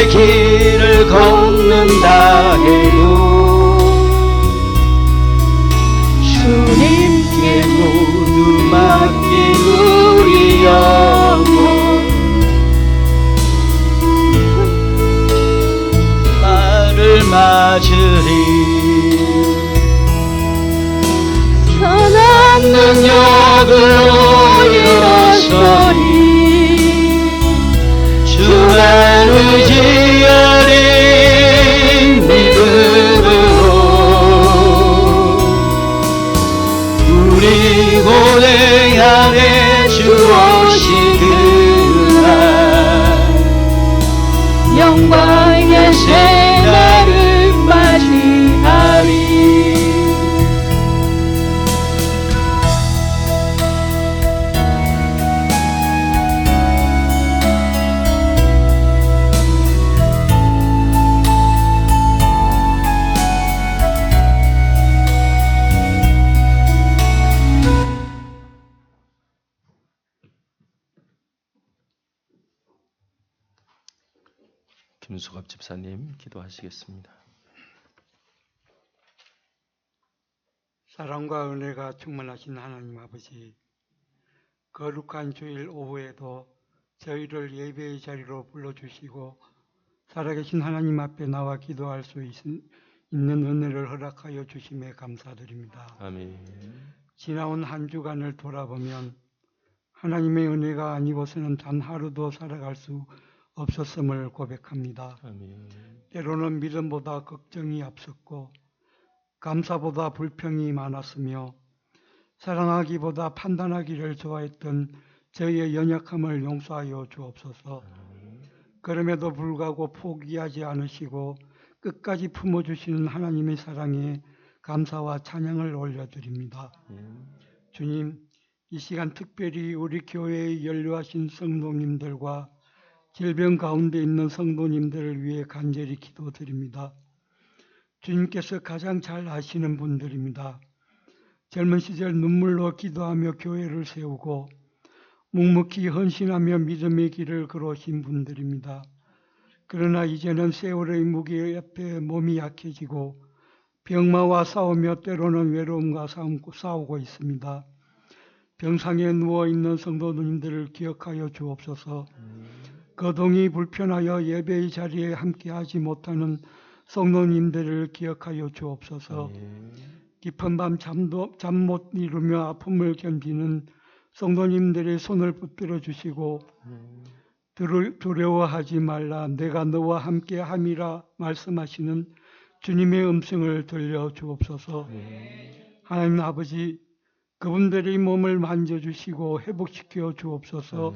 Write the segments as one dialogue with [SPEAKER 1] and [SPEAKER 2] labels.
[SPEAKER 1] 주의 길을 걷는다 해도 주님께 모두 맡긴 우리 영혼 나를 맞으리 편한 능력으로 일어서리 주만 의지하리 믿음으로 우리 고뇌 안에 주 오시 그날 영광의 새날을 맞이하리 김수갑 집사님 기도하시겠습니다.
[SPEAKER 2] 사랑과 은혜가 충만하신 하나님 아버지, 거룩한 주일 오후에도 저희를 예배의 자리로 불러주시고 살아계신 하나님 앞에 나와 기도할 수 있는 은혜를 허락하여 주심에 감사드립니다.
[SPEAKER 1] 아멘.
[SPEAKER 2] 지나온 한 주간을 돌아보면 하나님의 은혜가 아니고서는 단 하루도 살아갈 수 없었음을 고백합니다.
[SPEAKER 1] 아멘.
[SPEAKER 2] 때로는 믿음보다 걱정이 앞섰고 감사보다 불평이 많았으며 사랑하기보다 판단하기를 좋아했던 저희의 연약함을 용서하여 주옵소서. 그럼에도 불구하고 포기하지 않으시고 끝까지 품어주시는 하나님의 사랑에 감사와 찬양을 올려드립니다. 주님, 이 시간 특별히 우리 교회에 연루하신 성도님들과 질병 가운데 있는 성도님들을 위해 간절히 기도드립니다. 주님께서 가장 잘 아시는 분들입니다. 젊은 시절 눈물로 기도하며 교회를 세우고 묵묵히 헌신하며 믿음의 길을 걸어오신 분들입니다. 그러나 이제는 세월의 무게 옆에 몸이 약해지고 병마와 싸우며 때로는 외로움과 싸우고 있습니다. 병상에 누워있는 성도님들을 기억하여 주옵소서. 거동이 불편하여 예배의 자리에 함께하지 못하는 성도님들을 기억하여 주옵소서. 깊은 밤 잠 못 이루며 아픔을 견디는 성도님들의 손을 붙들어 주시고 두려워하지 말라 내가 너와 함께함이라 말씀하시는 주님의 음성을 들려 주옵소서. 하나님 아버지, 그분들의 몸을 만져주시고 회복시켜 주옵소서.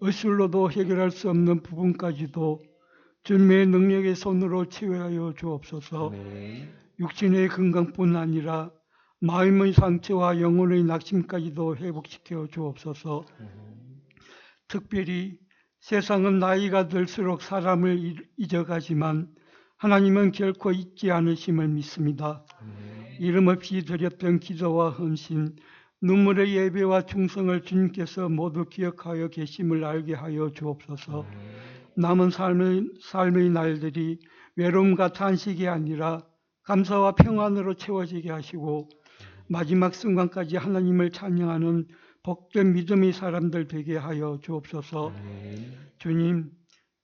[SPEAKER 2] 의술로도 해결할 수 없는 부분까지도 주님의 능력의 손으로 치유하여 주옵소서. 육신의 건강뿐 아니라 마음의 상처와 영혼의 낙심까지도 회복시켜 주옵소서. 특별히 세상은 나이가 들수록 사람을 잊어가지만 하나님은 결코 잊지 않으심을 믿습니다. 이름 없이 드렸던 기도와 헌신, 눈물의 예배와 충성을 주님께서 모두 기억하여 계심을 알게 하여 주옵소서. 남은 삶의 날들이 외로움과 탄식이 아니라 감사와 평안으로 채워지게 하시고 마지막 순간까지 하나님을 찬양하는 복된 믿음의 사람들 되게 하여 주옵소서. 주님,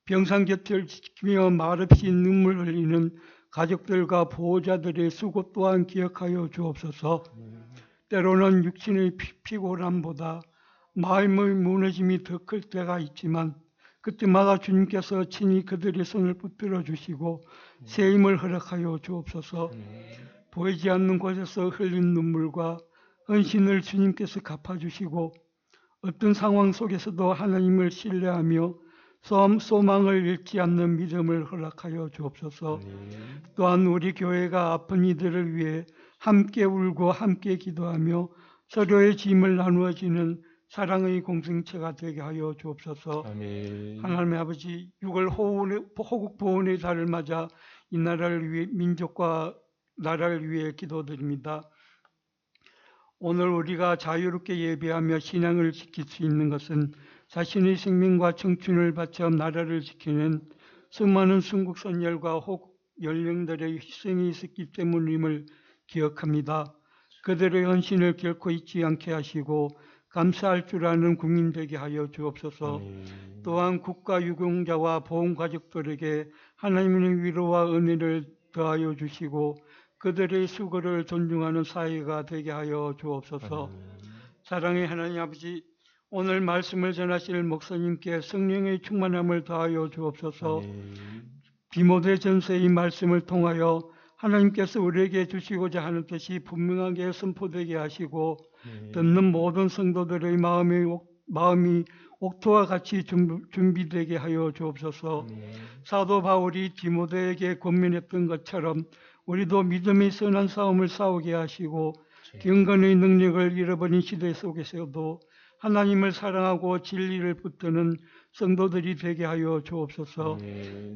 [SPEAKER 2] 병상 곁을 지키며 말없이 눈물 흘리는 가족들과 보호자들의 수고 또한 기억하여 주옵소서. 때로는 육신의 피곤함보다 마음의 무너짐이 더 클 때가 있지만 그때마다 주님께서 친히 그들의 손을 붙들어 주시고 새 힘을 허락하여 주옵소서. 보이지 않는 곳에서 흘린 눈물과 헌신을 주님께서 갚아주시고 어떤 상황 속에서도 하나님을 신뢰하며 소망을 잃지 않는 믿음을 허락하여 주옵소서. 또한 우리 교회가 아픈 이들을 위해 함께 울고 함께 기도하며 서로의 짐을 나누어지는 사랑의 공동체가 되게 하여 주옵소서. 아멘. 하나님의 아버지, 6월 호국 보훈의 달을 맞아 이 나라를 위해 민족과 나라를 위해 기도드립니다. 오늘 우리가 자유롭게 예배하며 신앙을 지킬 수 있는 것은 자신의 생명과 청춘을 바쳐 나라를 지키는 수많은 순국 선열과 혹 연령들의 희생이 있었기 때문임을 기억합니다. 그들의 헌신을 결코 잊지 않게 하시고 감사할 줄 아는 국민 되게 하여 주옵소서.
[SPEAKER 1] 아멘.
[SPEAKER 2] 또한 국가 유공자와 보훈가족들에게 하나님의 위로와 은혜를 더하여 주시고 그들의 수고를 존중하는 사회가 되게 하여 주옵소서.
[SPEAKER 1] 아멘.
[SPEAKER 2] 사랑의 하나님 아버지, 오늘 말씀을 전하실 목사님께 성령의 충만함을 더하여 주옵소서.
[SPEAKER 1] 아멘.
[SPEAKER 2] 디모데 전서의 말씀을 통하여 하나님께서 우리에게 주시고자 하는 뜻이 분명하게 선포되게 하시고 듣는 모든 성도들의 마음이 옥토와 같이 준비되게 하여 주옵소서. 사도 바울이 디모데에게 권면했던 것처럼 우리도 믿음의 선한 싸움을 싸우게 하시고 경건의 능력을 잃어버린 시대 속에서도 하나님을 사랑하고 진리를 붙드는 성도들이 되게 하여 주옵소서.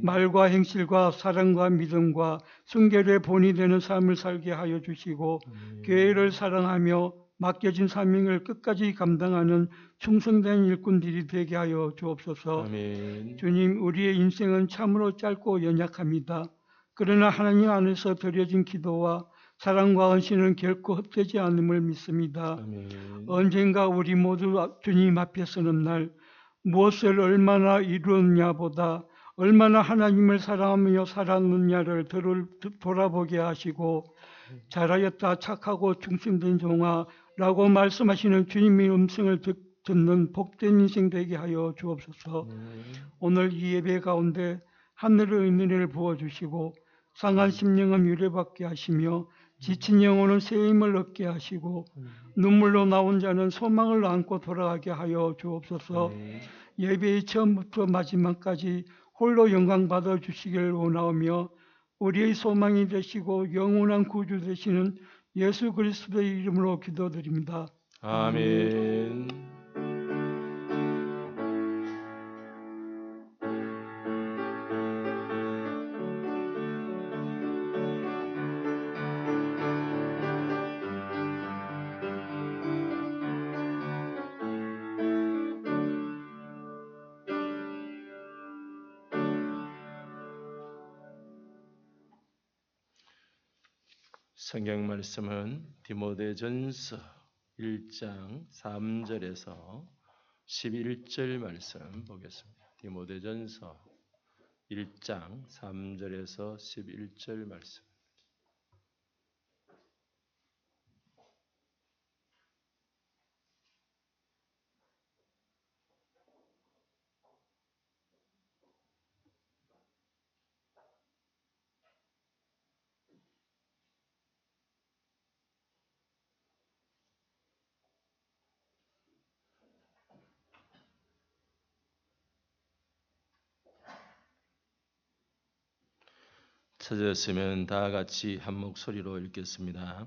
[SPEAKER 2] 말과 행실과 사랑과 믿음과 순결의 본이 되는 삶을 살게 하여 주시고 교회를 사랑하며 맡겨진 사명을 끝까지 감당하는 충성된 일꾼들이 되게 하여 주옵소서.
[SPEAKER 1] 아멘.
[SPEAKER 2] 주님, 우리의 인생은 참으로 짧고 연약합니다. 그러나 하나님 안에서 드려진 기도와 사랑과 헌신은 결코 헛되지 않음을 믿습니다.
[SPEAKER 1] 아멘.
[SPEAKER 2] 언젠가 우리 모두 주님 앞에 서는 날 무엇을 얼마나 이루었냐보다 얼마나 하나님을 사랑하며 살았느냐를 돌아보게 하시고 잘하였다 착하고 충성된 종아 라고 말씀하시는 주님의 음성을 듣는 복된 인생 되게 하여 주옵소서. 오늘 이 예배 가운데 하늘의 은혜를 부어주시고 상한 심령은 유래받게 하시며 지친 영혼은 새 힘을 얻게 하시고 눈물로 나온 자는 소망을 안고 돌아가게 하여 주옵소서. 예배의 처음부터 마지막까지 홀로 영광 받아 주시기를 원하오며 우리의 소망이 되시고 영원한 구주 되시는 예수 그리스도의 이름으로 기도드립니다.
[SPEAKER 1] 아멘. 성경 말씀은 디모데전서 1장 3절에서 11절 말씀 보겠습니다. 디모데전서 1장 3절에서 11절 말씀. 찾았으면 다 같이 한 목소리로 읽겠습니다.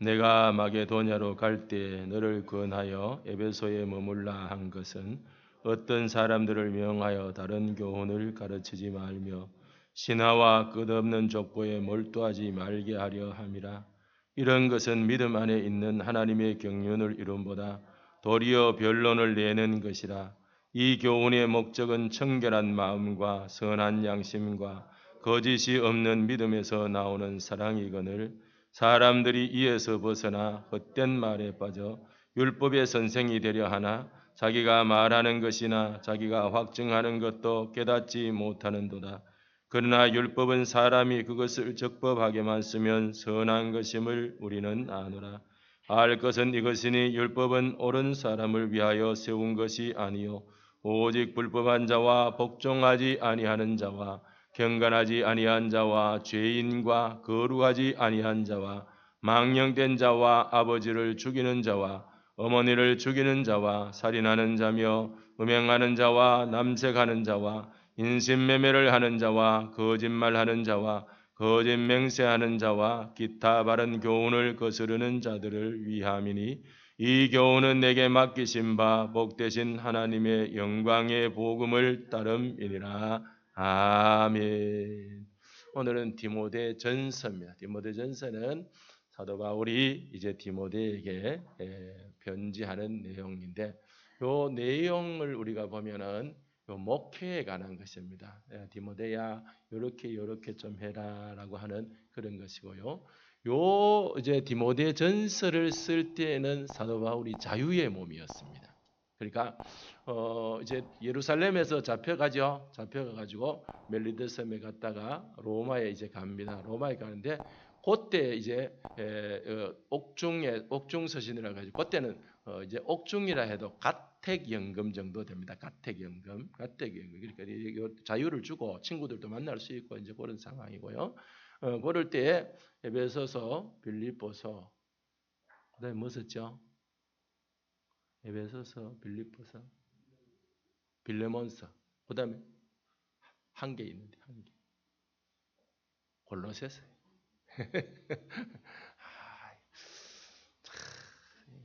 [SPEAKER 1] 내가 마게도냐로 갈 때 너를 권하여 에베소에 머물라 한 것은 어떤 사람들을 명하여 다른 교훈을 가르치지 말며 신하와 끝없는 족보에 몰두하지 말게 하려 함이라. 이런 것은 믿음 안에 있는 하나님의 경륜을 이룸보다 도리어 변론을 내는 것이라. 이 교훈의 목적은 청결한 마음과 선한 양심과 거짓이 없는 믿음에서 나오는 사랑이거늘 사람들이 이에서 벗어나 헛된 말에 빠져 율법의 선생이 되려 하나 자기가 말하는 것이나 자기가 확증하는 것도 깨닫지 못하는도다. 그러나 율법은 사람이 그것을 적법하게만 쓰면 선한 것임을 우리는 아노라. 알 것은 이것이니 율법은 옳은 사람을 위하여 세운 것이 아니요 오직 불법한 자와 복종하지 아니하는 자와 경건하지 아니한 자와 죄인과 거룩하지 아니한 자와 망령된 자와 아버지를 죽이는 자와 어머니를 죽이는 자와 살인하는 자며 음행하는 자와 남색하는 자와 인신매매를 하는 자와 거짓말하는 자와 거짓 맹세하는 자와 기타 바른 교훈을 거스르는 자들을 위함이니 이 교훈은 내게 맡기신 바 복되신 하나님의 영광의 복음을 따름이니라. 아멘. 오늘은 디모데전서입니다. 디모데전서는 사도 바울이 이제 디모데에게 편지하는 내용인데 이 내용을 우리가 보면은 요 목회에 관한 것입니다. 디모데야 요렇게 좀 해라라고 하는 그런 것이고요. 요 이제 디모데 전서를 쓸 때에는 사도 바울이 자유의 몸이었습니다. 그러니까 이제 예루살렘에서 잡혀가죠. 잡혀가지고 멜리드 섬에 갔다가 로마에 이제 갑니다. 로마에 가는데 그때 이제 옥중 서신이라고 가지고 그때는 이제 옥중이라 해도 가택연금 정도 됩니다. 가택연금. 그러니까 자유를 주고 친구들도 만날 수 있고 이제 그런 상황이고요. 그럴 때에 에베소서, 빌립보서, 그다음에 뭐 썼죠? 에베소서, 빌립보서, 빌레몬서, 그다음에 한 개 있는데 한 개. 골로새서.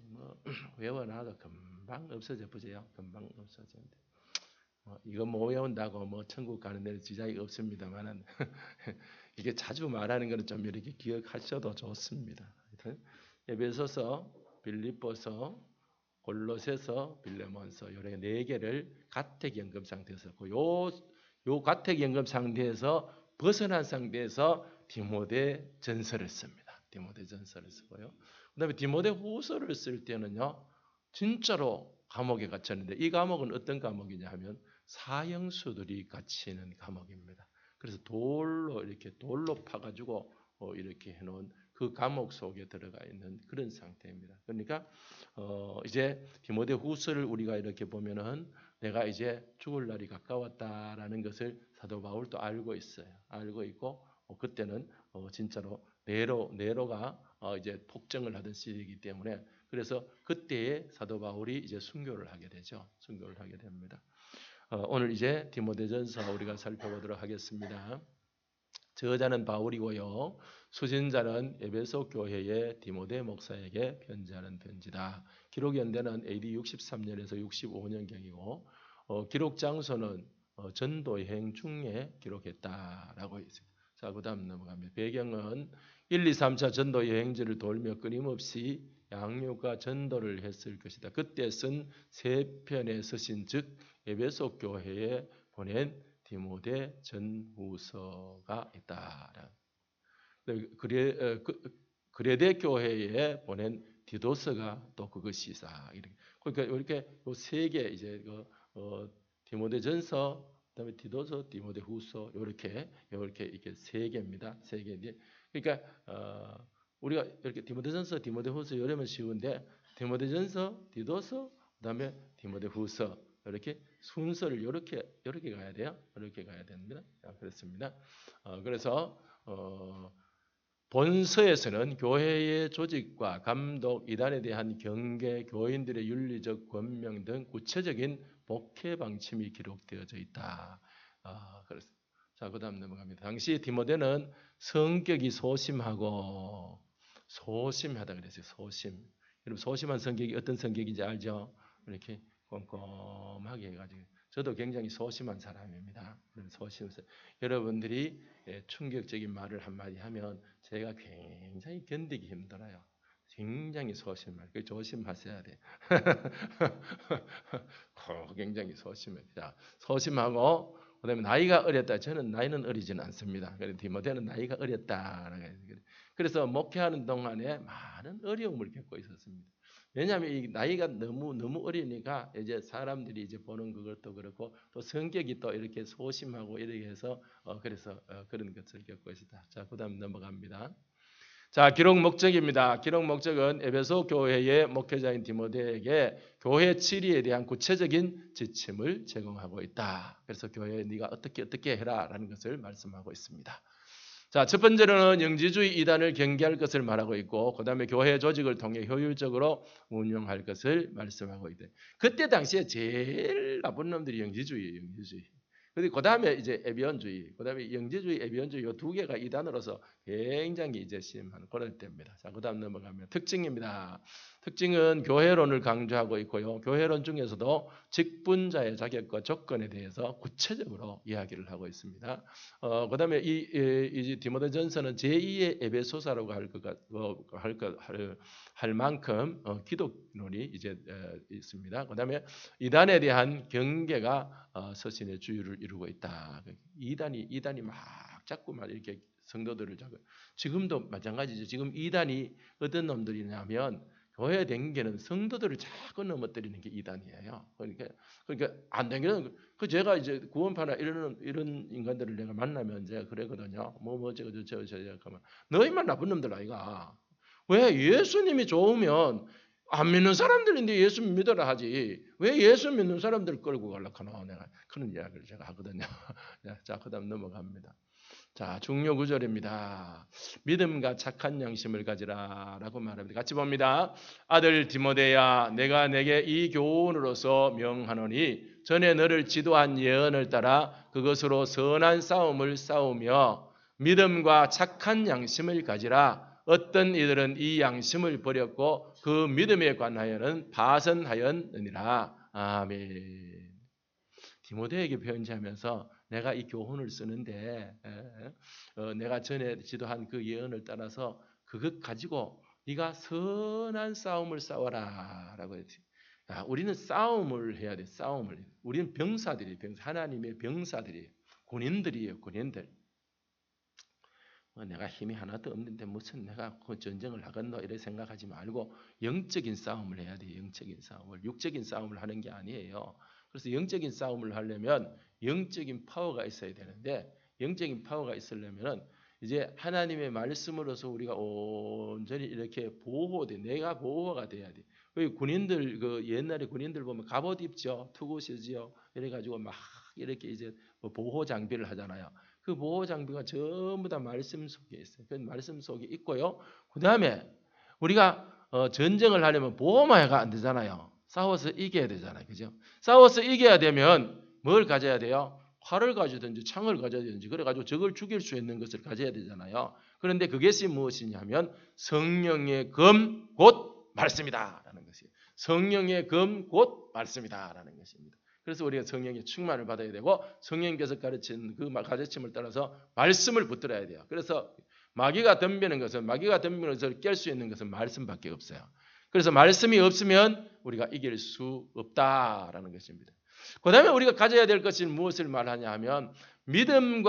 [SPEAKER 1] 뭐 외워놔도 금방 없어져 보세요. 금방 없어지는데 이거 못 외운다고 뭐 천국 가는 데는 지장이 없습니다만은 이게 자주 말하는 거는 좀 이렇게 기억하셔도 좋습니다. 하여튼 에베소서, 빌립보서, 골로새서, 빌레몬서 이렇게 네 개를 가택연금 상태에서 요 가택연금 상태에서 벗어난 상태에서 디모데 전서를 씁니다. 디모데 전서를 쓰고요. 그다음에 디모데 후서를 쓸 때는요, 진짜로 감옥에 갇혔는데 이 감옥은 어떤 감옥이냐 하면 사형수들이 갇히는 감옥입니다. 그래서 돌로 파가지고 이렇게 해놓은 그 감옥 속에 들어가 있는 그런 상태입니다. 그러니까 이제 디모데 후서를 우리가 이렇게 보면은 내가 이제 죽을 날이 가까웠다라는 것을 사도 바울도 알고 있어요. 알고 있고 그때는 진짜로 네로가 이제 폭정을 하던 시기이기 때문에 그래서 그때에 사도 바울이 이제 순교를 하게 되죠. 순교를 하게 됩니다. 오늘 이제 디모데전서 우리가 살펴보도록 하겠습니다. 저자는 바울이고요. 수진자는 에베소 교회의 디모데 목사에게 편지하는 편지다. 기록 연대는 AD 63년에서 65년경이고 기록 장소는 전도 여행 중에 기록했다라고 있습니다. 자, 그다음 넘어갑니다. 배경은 1, 2, 3차 전도 여행지를 돌며 끊임없이 양육과 전도를 했을 것이다. 그때 쓴 세 편의 서신 즉 에베소 교회에 보낸 디모데 전후서가 있다. 그레데 교회에 보낸 디도서가 또 그것이다. 그러니까 이렇게 세 개 이제 디모데전서, 그다음에 디도서, 디모데후서 이렇게 이렇게 세 개입니다. 세 개인데 그러니까 우리가 이렇게 디모데전서, 디모데후서 이러면 쉬운데 디모데전서, 디도서, 그다음에 디모데후서 이렇게 순서를 이렇게 가야 돼요. 이렇게 가야 됩니다. 그렇습니다. 그래서 본서에서는 교회의 조직과 감독, 이단에 대한 경계, 교인들의 윤리적 권명 등 구체적인 목회 방침이 기록되어져 있다. 그렇습니다. 자, 그다음 넘어갑니다. 당시 디모데는 성격이 소심하고 소심하다 그랬어요. 소심. 여러분 소심한 성격이 어떤 성격인지 알죠? 이렇게 꼼꼼하게 해가지고 저도 굉장히 소심한 사람입니다. 여러분들이 충격적인 말을 한마디 하면 제가 굉장히 견디기 힘들어요. 굉장히 소심해요. 조심하셔야 돼. 굉장히 소심해요. 자, 소심하고 그다음에 나이가 어렸다. 저는 나이는 어리지는 않습니다. 그래서 디모데는 나이가 어렸다. 그래서 목회하는 동안에 많은 어려움을 겪고 있었습니다. 왜냐하면 이 나이가 너무 어리니까 이제 사람들이 이제 보는 그것도 그렇고 또 성격이 또 이렇게 소심하고 이렇게 해서 그래서 그런 것을 겪고 있다. 자, 그다음 넘어갑니다. 자, 기록 목적입니다. 기록 목적은 에베소 교회의 목회자인 디모데에게 교회 치리에 대한 구체적인 지침을 제공하고 있다. 그래서 교회에 네가 어떻게 해라라는 것을 말씀하고 있습니다. 자, 첫 번째로는 영지주의 이단을 경계할 것을 말하고 있고, 그 다음에 교회 조직을 통해 효율적으로 운영할 것을 말씀하고 있대. 그때 당시에 제일 나쁜 놈들이 영지주의예요, 영지주의. 근데 그 다음에 이제 에비온주의, 그 다음에 영지주의, 에비온주의 이 두 개가 이단으로서 굉장히 이제 심한 그럴 때입니다. 자, 그 다음 넘어가면 특징입니다. 특징은 교회론을 강조하고 있고요. 교회론 중에서도 직분자의 자격과 조건에 대해서 구체적으로 이야기를 하고 있습니다. 그다음에 이 디모데전서는 제2의 에베소서라고 할 만큼 기독론이 이제 있습니다. 그다음에 이단에 대한 경계가 서신의 주요를 이루고 있다. 이단이 막 자꾸만 이렇게 성도들을 지금도 마찬가지죠. 지금 이단이 어떤 놈들이냐면 교회 댕기는 성도들을 자꾸 넘어뜨리는 게 이단이에요. 그러니까 안 되는 그 제가 이제 구원파나 이런 인간들을 내가 만나면 제가 그러거든요. 저 그러면 너희만 나쁜 놈들 아이가. 왜 예수님이 좋으면 안 믿는 사람들인데 예수 믿으라 하지. 왜 예수 믿는 사람들 끌고 가려고 내가 그런 이야기를 제가 하거든요. 자, 그다음 넘어갑니다. 자, 중요 구절입니다. 믿음과 착한 양심을 가지라라고 말합니다. 같이 봅니다. 아들 디모데야, 내가 내게 이 교훈으로서 명하노니 전에 너를 지도한 예언을 따라 그것으로 선한 싸움을 싸우며 믿음과 착한 양심을 가지라. 어떤 이들은 이 양심을 버렸고 그 믿음에 관하여는 파선하였느니라. 아멘. 디모데에게 편지하면서 내가 이 교훈을 쓰는데 내가 전에 지도한 그 예언을 따라서 그것 가지고 네가 선한 싸움을 싸워라라고 했지. 우리는 싸움을 해야 돼. 싸움을. 우리는 병사들이 하나님의 병사들이 군인들이에요. 군인들. 내가 힘이 하나도 없는데 무슨 내가 그 전쟁을 하겠노 이렇게 생각하지 말고 영적인 싸움을 해야 돼. 영적인 싸움을. 육적인 싸움을 하는 게 아니에요. 그래서 영적인 싸움을 하려면 영적인 파워가 있어야 되는데 영적인 파워가 있으려면 이제 하나님의 말씀으로서 우리가 온전히 이렇게 내가 보호가 돼야 돼. 군인들 옛날에 군인들 보면 갑옷 입죠, 투구시지요. 이래가지고 막 이렇게 이제 보호 장비를 하잖아요. 그 보호 장비가 전부 다 말씀 속에 있어요. 그 말씀 속에 있고요. 그 다음에 우리가 전쟁을 하려면 보호마가 안 되잖아요. 싸워서 이겨야 되잖아요. 그죠? 싸워서 이겨야 되면 뭘 가져야 돼요? 활을 가지든지 창을 가져야든지 그래가지고 적을 죽일 수 있는 것을 가져야 되잖아요. 그런데 그것이 무엇이냐면 성령의 검 곧 말씀이다라는 것이에요. 성령의 검 곧 말씀이다라는 것입니다. 그래서 우리가 성령의 충만을 받아야 되고 성령께서 가르친 그 가르침을 따라서 말씀을 붙들어야 돼요. 그래서 마귀가 덤비는 것을 깰 수 있는 것은 말씀밖에 없어요. 그래서 말씀이 없으면 우리가 이길 수 없다라는 것입니다. 그 다음에 우리가 가져야 될 것은 무엇을 말하냐 하면 믿음을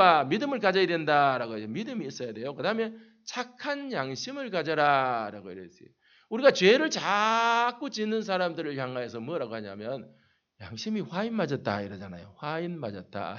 [SPEAKER 1] 가져야 된다라고 해요. 믿음이 있어야 돼요. 그 다음에 착한 양심을 가져라라고 이랬어요. 우리가 죄를 자꾸 짓는 사람들을 향하여서 뭐라고 하냐면 양심이 화인 맞았다 이러잖아요. 화인 맞았다.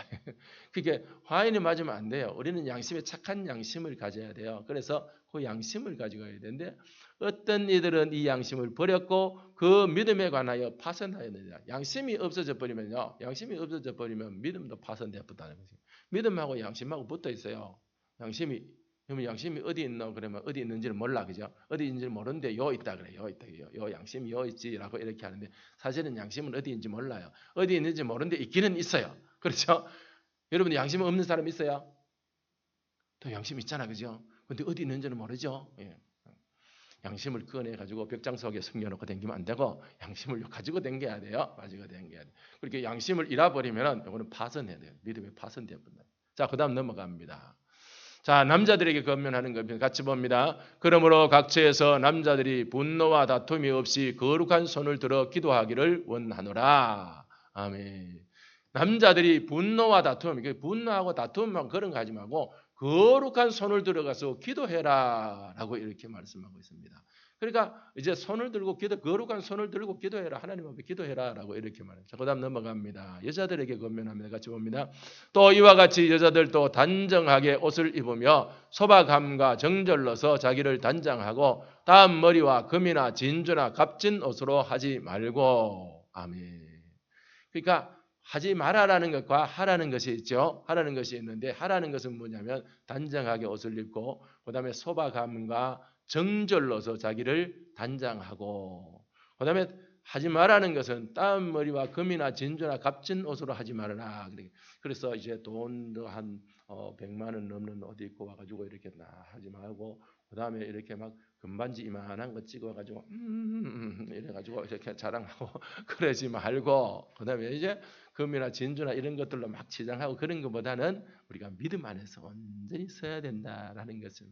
[SPEAKER 1] 그게 화인이 맞으면 안 돼요. 우리는 양심에 착한 양심을 가져야 돼요. 그래서 그 양심을 가지고 가야 되는데 어떤 이들은 이 양심을 버렸고 그 믿음에 관하여 파선하였느니라. 양심이 없어져 버리면 믿음도 파선되어 버린다는 거죠. 믿음하고 양심하고 붙어 있어요. 그러면 양심이 어디 있노? 그러면 어디 있는지를 몰라, 그죠? 어디 있는지를 모르는데 요 있다 그래, 요 있다, 요 양심이 요 있지라고 이렇게 하는데 사실은 양심은 어디 있는지 몰라요. 어디 있는지 모르는데 있기는 있어요, 그렇죠? 여러분 양심 없는 사람 있어요? 또 양심 있잖아, 그죠? 근데 어디 있는지는 모르죠. 예. 양심을 꺼내 가지고 벽장 속에 숨겨놓고 댕기면 안 되고 양심을 가지고 댕겨야 돼요. 가지고 댕겨야 돼. 그렇게 양심을 잃어버리면은 이거는 파선해야 돼요. 믿음이 파선되어 버린다. 자, 그다음 넘어갑니다. 자, 남자들에게 권면하는 것 같이 봅니다. 그러므로 각처에서 남자들이 분노와 다툼이 없이 거룩한 손을 들어 기도하기를 원하노라. 아멘. 남자들이 분노와 다툼, 분노하고 다툼만 그런 거 하지 말고 거룩한 손을 들어가서 기도해라라고 이렇게 말씀하고 있습니다. 그러니까 이제 거룩한 손을 들고 기도해라. 하나님 앞에 기도해라라고 이렇게 말해요. 자, 그다음 넘어갑니다. 여자들에게 권면합니다. 같이 봅니다. 또 이와 같이 여자들도 단정하게 옷을 입으며 소박함과 정절로서 자기를 단장하고 다음 머리와 금이나 진주나 값진 옷으로 하지 말고. 아멘. 그러니까 하지 말아라는 것과 하라는 것이 있죠. 하라는 것이 있는데 하라는 것은 뭐냐면 단정하게 옷을 입고 그다음에 소박함과 정절로서 자기를 단장하고 그다음에 하지 말라는 것은 따은 머리와 금이나 진주나 값진 옷으로 하지 말아라. 그래서 이제 돈도 한 100만 원 넘는 옷 입고 와가지고 이렇게 하지 말고 그다음에 이렇게 막 금반지 이만한 거 찍어가지고 이래가지고 이렇게 자랑하고 그러지 말고 그다음에 이제 금이나 진주나 이런 것들로 막 치장하고 그런 것보다는 우리가 믿음 안에서 온전히 서야 된다라는 것을.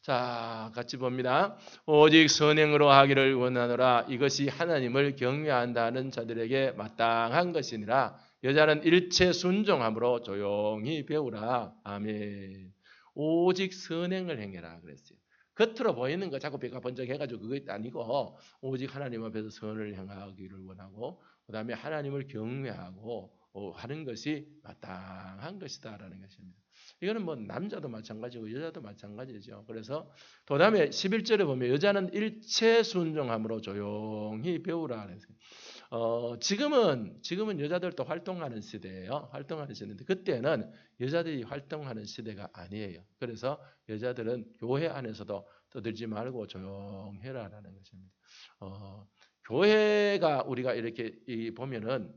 [SPEAKER 1] 자, 같이 봅니다. 오직 선행으로 하기를 원하노라. 이것이 하나님을 경외한다는 자들에게 마땅한 것이니라. 여자는 일체 순종함으로 조용히 배우라. 아멘. 오직 선행을 행해라 그랬어요. 겉으로 보이는 거 자꾸 배가 번쩍해가지고 그것 아니고 오직 하나님 앞에서 선을 행하기를 원하고 그 다음에 하나님을 경외하고 하는 것이 마땅한 것이다라는 것입니다. 이거는 뭐 남자도 마찬가지고 여자도 마찬가지죠. 그래서 도담에 11절에 보면 여자는 일체 순종함으로 조용히 배우라 그랬어요. 지금은 여자들도 활동하는 시대예요. 활동하는 시대인데 그때는 여자들이 활동하는 시대가 아니에요. 그래서 여자들은 교회 안에서도 떠들지 말고 조용해라라는 것입니다. 교회가 우리가 이렇게 보면은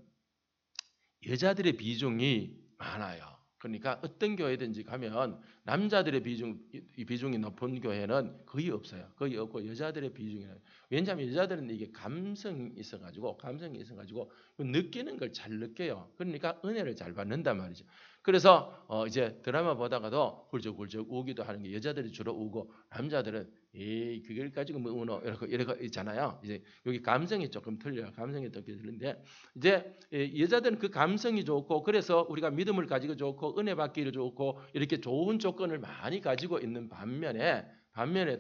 [SPEAKER 1] 여자들의 비중이 많아요. 그러니까 어떤 교회든지 가면 남자들의 비중이 높은 교회는 거의 없어요. 거의 없고 여자들의 비중이 많아요. 왜냐하면 여자들은 이게 감성이 있어가지고 느끼는 걸 잘 느껴요. 그러니까 은혜를 잘 받는단 말이죠. 그래서 이제 드라마 보다가도 훌쩍훌쩍 우기도 하는 게 여자들이 주로 우고 남자들은 그걸 가지고 뭐 우노 이렇게 있잖아요. 이제 여기 감성이 조금 틀려요. 감성이 조금 틀린데 이제 여자들은 그 감성이 좋고 그래서 우리가 믿음을 가지고 좋고 은혜 받기를 좋고 이렇게 좋은 조건을 많이 가지고 있는 반면에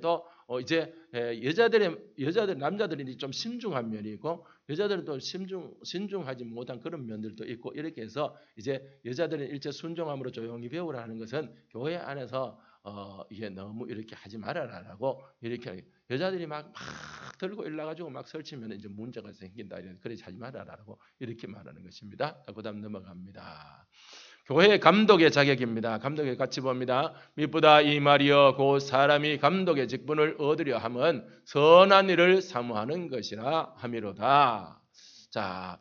[SPEAKER 1] 또 이제 여자들 남자들이 좀 신중한 면이 있고 여자들은 또 신중하지 못한 그런 면들도 있고 이렇게 해서 이제 여자들은 일체 순종함으로 조용히 배우라는 것은 교회 안에서 이게 너무 이렇게 하지 말아라라고 이렇게 여자들이 막 들고 일나가지고 막 설치면 이제 문제가 생긴다. 그래 하지 말아라라고 이렇게 말하는 것입니다. 그다음 넘어갑니다. 교회 감독의 자격입니다. 감독의 같이 봅니다. 미쁘다 이 말이여 곧 사람이 감독의 직분을 얻으려 함은 선한 일을 사모하는 것이라 함이로다. 자,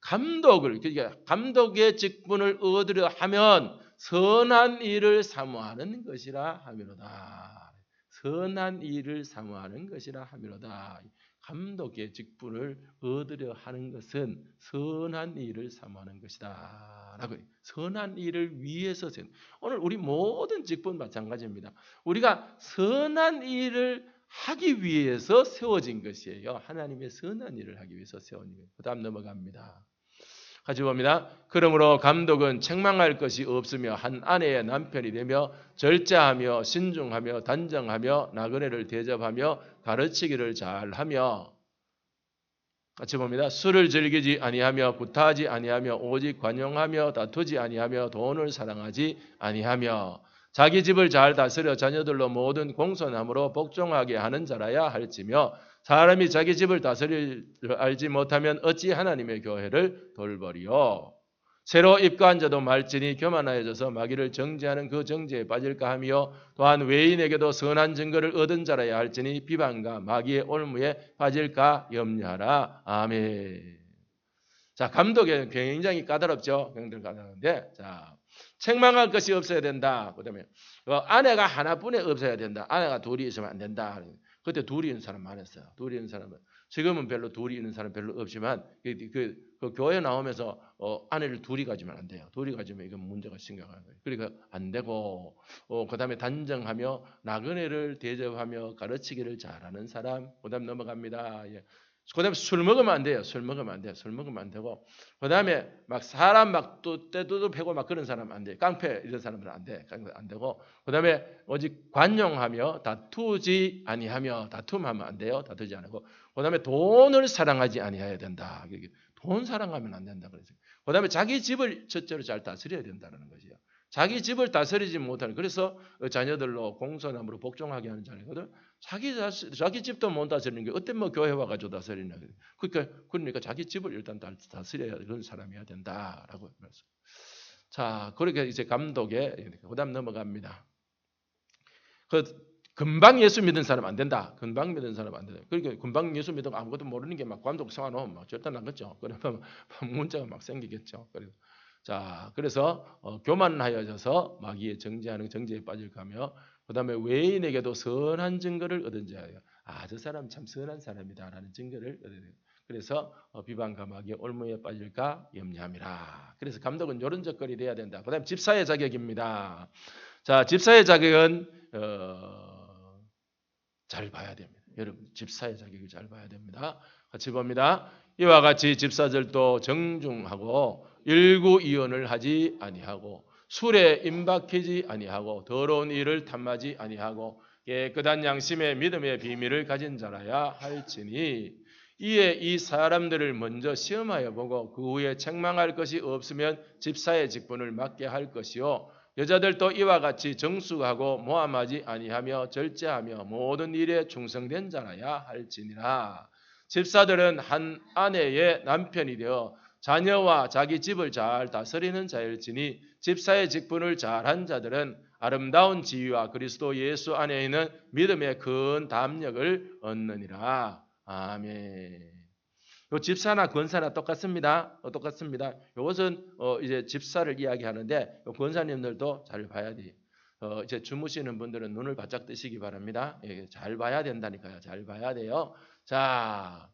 [SPEAKER 1] 그러니까 감독의 직분을 얻으려 하면 선한 일을 사모하는 것이라 함이로다. 선한 일을 사모하는 것이라 함이로다. 감독의 직분을 얻으려 하는 것은 선한 일을 사모하는 것이다. 라고 선한 일을 위해서 오늘 우리 모든 직분 마찬가지입니다. 우리가 선한 일을 하기 위해서 세워진 것이에요. 하나님의 선한 일을 하기 위해서 세워진 거예요. 그 다음 넘어갑니다. 같이 봅니다. 그러므로 감독은 책망할 것이 없으며 한 아내의 남편이 되며 절제하며 신중하며 단정하며 나그네를 대접하며 가르치기를 잘하며 같이 봅니다. 술을 즐기지 아니하며 구타하지 아니하며 오직 관용하며 다투지 아니하며 돈을 사랑하지 아니하며 자기 집을 잘 다스려 자녀들로 모든 공손함으로 복종하게 하는 자라야 할지며 사람이 자기 집을 다스릴 줄 알지 못하면 어찌 하나님의 교회를 돌보리요. 새로 입가한 자도 말지니 교만하여져서 마귀를 정죄하는 그 정죄에 빠질까 하며 또한 외인에게도 선한 증거를 얻은 자라야 할지니 비방과 마귀의 올무에 빠질까 염려하라. 아멘. 자, 감독에 굉장히 까다롭죠. 굉장히 까다로운데, 자, 책망할 것이 없어야 된다. 그다음에 아내가 하나뿐에 없어야 된다. 아내가 둘이 있으면 안 된다. 그때 둘이 있는 사람 많았어요. 둘이 있는 사람은 지금은 별로 둘이 있는 사람 별로 없지만 그 교회 나오면서 아내를 둘이 가지면 안 돼요. 둘이 가지면 이건 문제가 심각한 거예요. 그러니까 안 되고 그다음에 단정하며 나그네를 대접하며 가르치기를 잘하는 사람. 그다음 넘어갑니다. 예. 그다음에 술 먹으면 안 돼요. 술 먹으면 안 돼요. 술 먹으면 안 되고 그다음에 막 사람 막 또 때도 패고 막 그런 사람 안 돼. 깡패 이런 사람들은 안 돼. 안 되고 그다음에 오직 관용하며 다투지 아니하며 다툼하면 안 돼요. 다투지 않고 그다음에 돈을 사랑하지 아니해야 된다. 돈 사랑하면 안 된다 그랬어요. 그다음에 자기 집을 첫째로 잘 다스려야 된다는 것이에요. 자기 집을 다스리지 못하는 그래서 자녀들로 공손함으로 복종하게 하는 자리거든. 자기 집도 못 다스리는 게 어떤 뭐 교회 와가지고 다스리나 그러니까 자기 집을 일단 다스려야 그런 사람이어야 된다라고 말씀. 자, 그렇게 이제 감독에 그다음 넘어갑니다. 금방 예수 믿은 사람 안 된다. 금방 믿은 사람 안 된다. 그러니까 금방 예수 믿은 아무것도 모르는 게 막 감독 세워놓으면 막 절대 나겠죠. 그러면 문제가 막 생기겠죠. 그래서 교만하여져서 마귀의 정죄에 빠질까 하며 그다음에 외인에게도 선한 증거를 얻은 자예요. 아, 저 사람 참 선한 사람이다라는 증거를 얻어야 돼요. 그래서 비방 감하게 올무에 빠질까 염려함이라. 그래서 감독은 이런 적거리 돼야 된다. 그다음 집사의 자격입니다. 자, 집사의 자격은 잘 봐야 됩니다. 여러분, 집사의 자격을 잘 봐야 됩니다. 같이 봅니다. 이와 같이 집사들도 정중하고 일구이언을 하지 아니하고 술에 임박히지 아니하고 더러운 일을 탐하지 아니하고 깨끗한 양심의 믿음의 비밀을 가진 자라야 할지니 이에 이 사람들을 먼저 시험하여 보고 그 후에 책망할 것이 없으면 집사의 직분을 맡게 할 것이요 여자들도 이와 같이 정숙하고 모함하지 아니하며 절제하며 모든 일에 충성된 자라야 할지니라. 집사들은 한 아내의 남편이 되어 자녀와 자기 집을 잘 다스리는 자일지니 집사의 직분을 잘한 자들은 아름다운 지위와 그리스도 예수 안에 있는 믿음의 큰 담력을 얻느니라. 아멘. 요 집사나 권사나 똑같습니다. 똑같습니다. 이것은 이제 집사를 이야기하는데 요 권사님들도 잘 봐야 돼요. 이제 주무시는 분들은 눈을 바짝 뜨시기 바랍니다. 예, 잘 봐야 된다니까요. 잘 봐야 돼요. 자,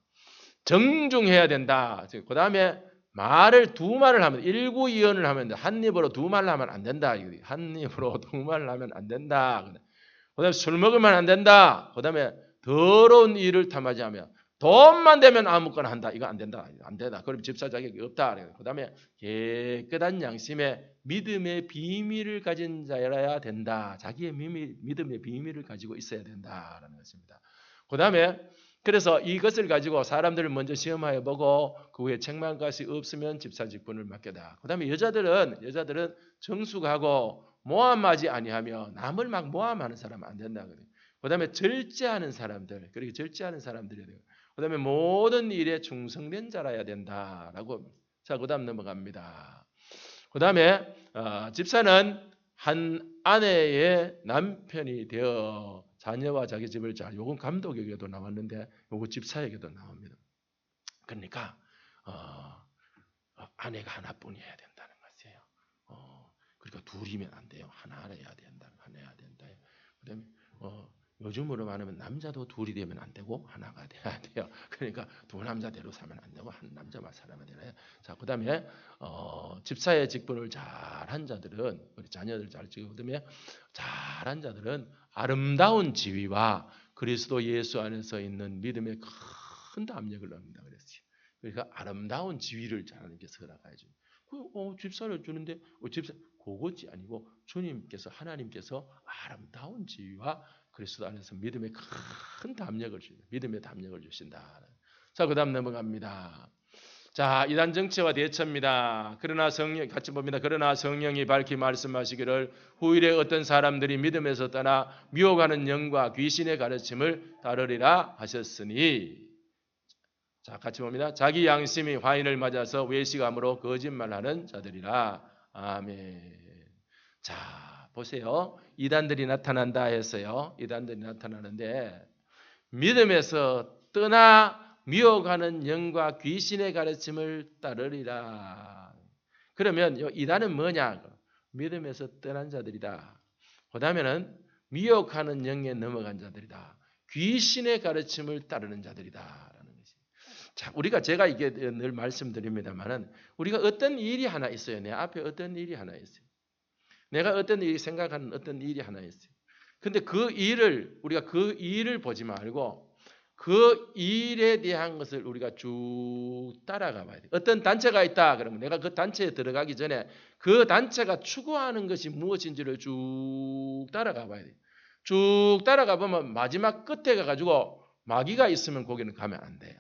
[SPEAKER 1] 정중해야 된다. 그 다음에 말을 두 말을 하면 일구이언을 하면 한 입으로 두 말을 하면 안 된다. 한 입으로 두 말을 하면 안 된다. 그다음에 술 먹으면 안 된다. 그다음에 더러운 일을 탐하지 않으며 돈만 되면 아무거나 한다. 이거 안 된다. 안 된다. 그럼 집사 자격이 없다. 그다음에 깨끗한 양심에 믿음의 비밀을 가진 자여야 된다. 자기의 믿음의 비밀을 가지고 있어야 된다라는 것입니다. 그다음에 그래서 이것을 가지고 사람들을 먼저 시험하여 보고 그 후에 책망할 것이 없으면 집사 직분을 맡겨다. 그다음에 여자들은 정숙하고 모함하지 아니하며 남을 막 모함하는 사람은 안 된다 그래요. 그다음에 절제하는 사람들, 그렇게 절제하는 사람들이 돼요. 그다음에 모든 일에 충성된 자라야 된다라고. 자, 그다음 넘어갑니다. 그다음에 집사는 한 아내의 남편이 되어 자녀와 자기 집을 잘. 요건 감독에게도 나왔는데 요거 집사에게도 나옵니다. 그러니까 아내가 하나뿐이어야 된다는 것이에요. 그러니까 둘이면 안 돼요. 하나여야 된다. 하나여야 된다. 그다음에 요즘으로 말하면 남자도 둘이 되면 안 되고 하나가 돼야 돼요. 그러니까 두 남자대로 살면 안 되고 한 남자만 살면 되나요? 자, 그다음에 집사의 직분을 잘한 자들은 우리 자녀들 잘 지키고 그다음에 잘한 자들은 아름다운 지위와 그리스도 예수 안에서 있는 믿음의 큰 담력을 얻는다 그랬어요. 그러니까 아름다운 지위를 하나님께서 허락하죠. 집사를 주는데 집사 그것이 아니고 주님께서 하나님께서 아름다운 지위와 그리스도 안에서 믿음의 큰 담력을 주신다. 믿음의 담력을 주신다. 자, 그다음 넘어갑니다. 자, 이단 정체와 대처입니다. 그러나 성령 같이 봅니다. 그러나 성령이 밝히 말씀하시기를 후일에 어떤 사람들이 믿음에서 떠나 미혹하는 영과 귀신의 가르침을 따르리라 하셨으니. 자, 같이 봅니다. 자기 양심이 화인을 맞아서 외식함으로 거짓말하는 자들이라. 아멘. 자, 보세요. 이단들이 나타난다 했어요. 이단들이 나타나는데 믿음에서 떠나 미혹하는 영과 귀신의 가르침을 따르리라. 그러면 이단은 뭐냐? 믿음에서 떠난 자들이다. 그다음에는 미혹하는 영에 넘어간 자들이다. 귀신의 가르침을 따르는 자들이다라는 것이. 자, 제가 이게 늘 말씀드립니다만은 우리가 어떤 일이 하나 있어요. 내 앞에 어떤 일이 하나 있어요. 내가 어떤 일이 생각하는 어떤 일이 하나 있어요. 근데 우리가 그 일을 보지 말고 그 일에 대한 것을 우리가 쭉 따라가 봐야 돼요. 어떤 단체가 있다 그러면 내가 그 단체에 들어가기 전에 그 단체가 추구하는 것이 무엇인지를 쭉 따라가 봐야 돼요. 쭉 따라가 보면 마지막 끝에 가가지고 마귀가 있으면 거기는 가면 안 돼요.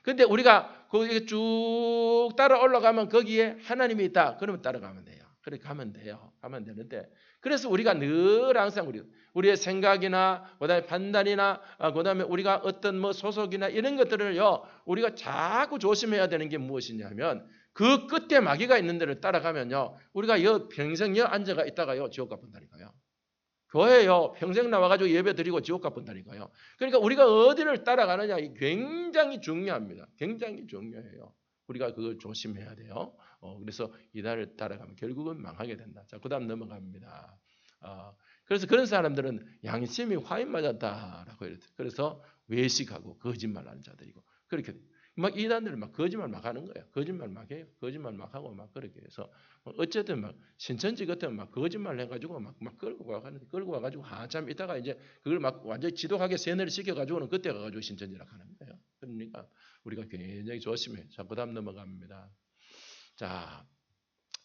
[SPEAKER 1] 근데 우리가 거기에 쭉 따라 올라가면 거기에 하나님이 있다. 그러면 따라가면 돼요. 그렇게 가면 돼요. 가면 되는데 그래서 우리가 늘 항상 우리의 생각이나 그다음에 판단이나 그다음에 우리가 어떤 소속이나 이런 것들을요 우리가 자꾸 조심해야 되는 게 무엇이냐면 그 끝에 마귀가 있는 데를 따라가면요 우리가 평생 앉아가 있다가요 지옥 가본다니까요. 교회요 평생 나와가지고 예배 드리고 지옥 가본다니까요. 그러니까 우리가 어디를 따라가느냐 굉장히 중요합니다. 굉장히 중요해요. 우리가 그걸 조심해야 돼요. 그래서 이단을 따라가면 결국은 망하게 된다. 자, 그다음 넘어갑니다. 그래서 그런 사람들은 양심이 화인 맞았다라고 이랬어요. 그래서 외식하고 거짓말하는 자들이고 그렇게 막 이단들 막 거짓말 막 하는 거예요. 거짓말 막 해요. 거짓말 막 하고 막 그렇게 해서 어쨌든 막 신천지 같은 막 거짓말 해가지고 막 끌고 와가지고 한참 있다가 이제 그걸 막 완전히 지독하게 세뇌를 시켜가지고는 그때 가가지고 신천지라 하는 거예요. 그러니까 우리가 굉장히 조심해. 자, 그다음 넘어갑니다. 자.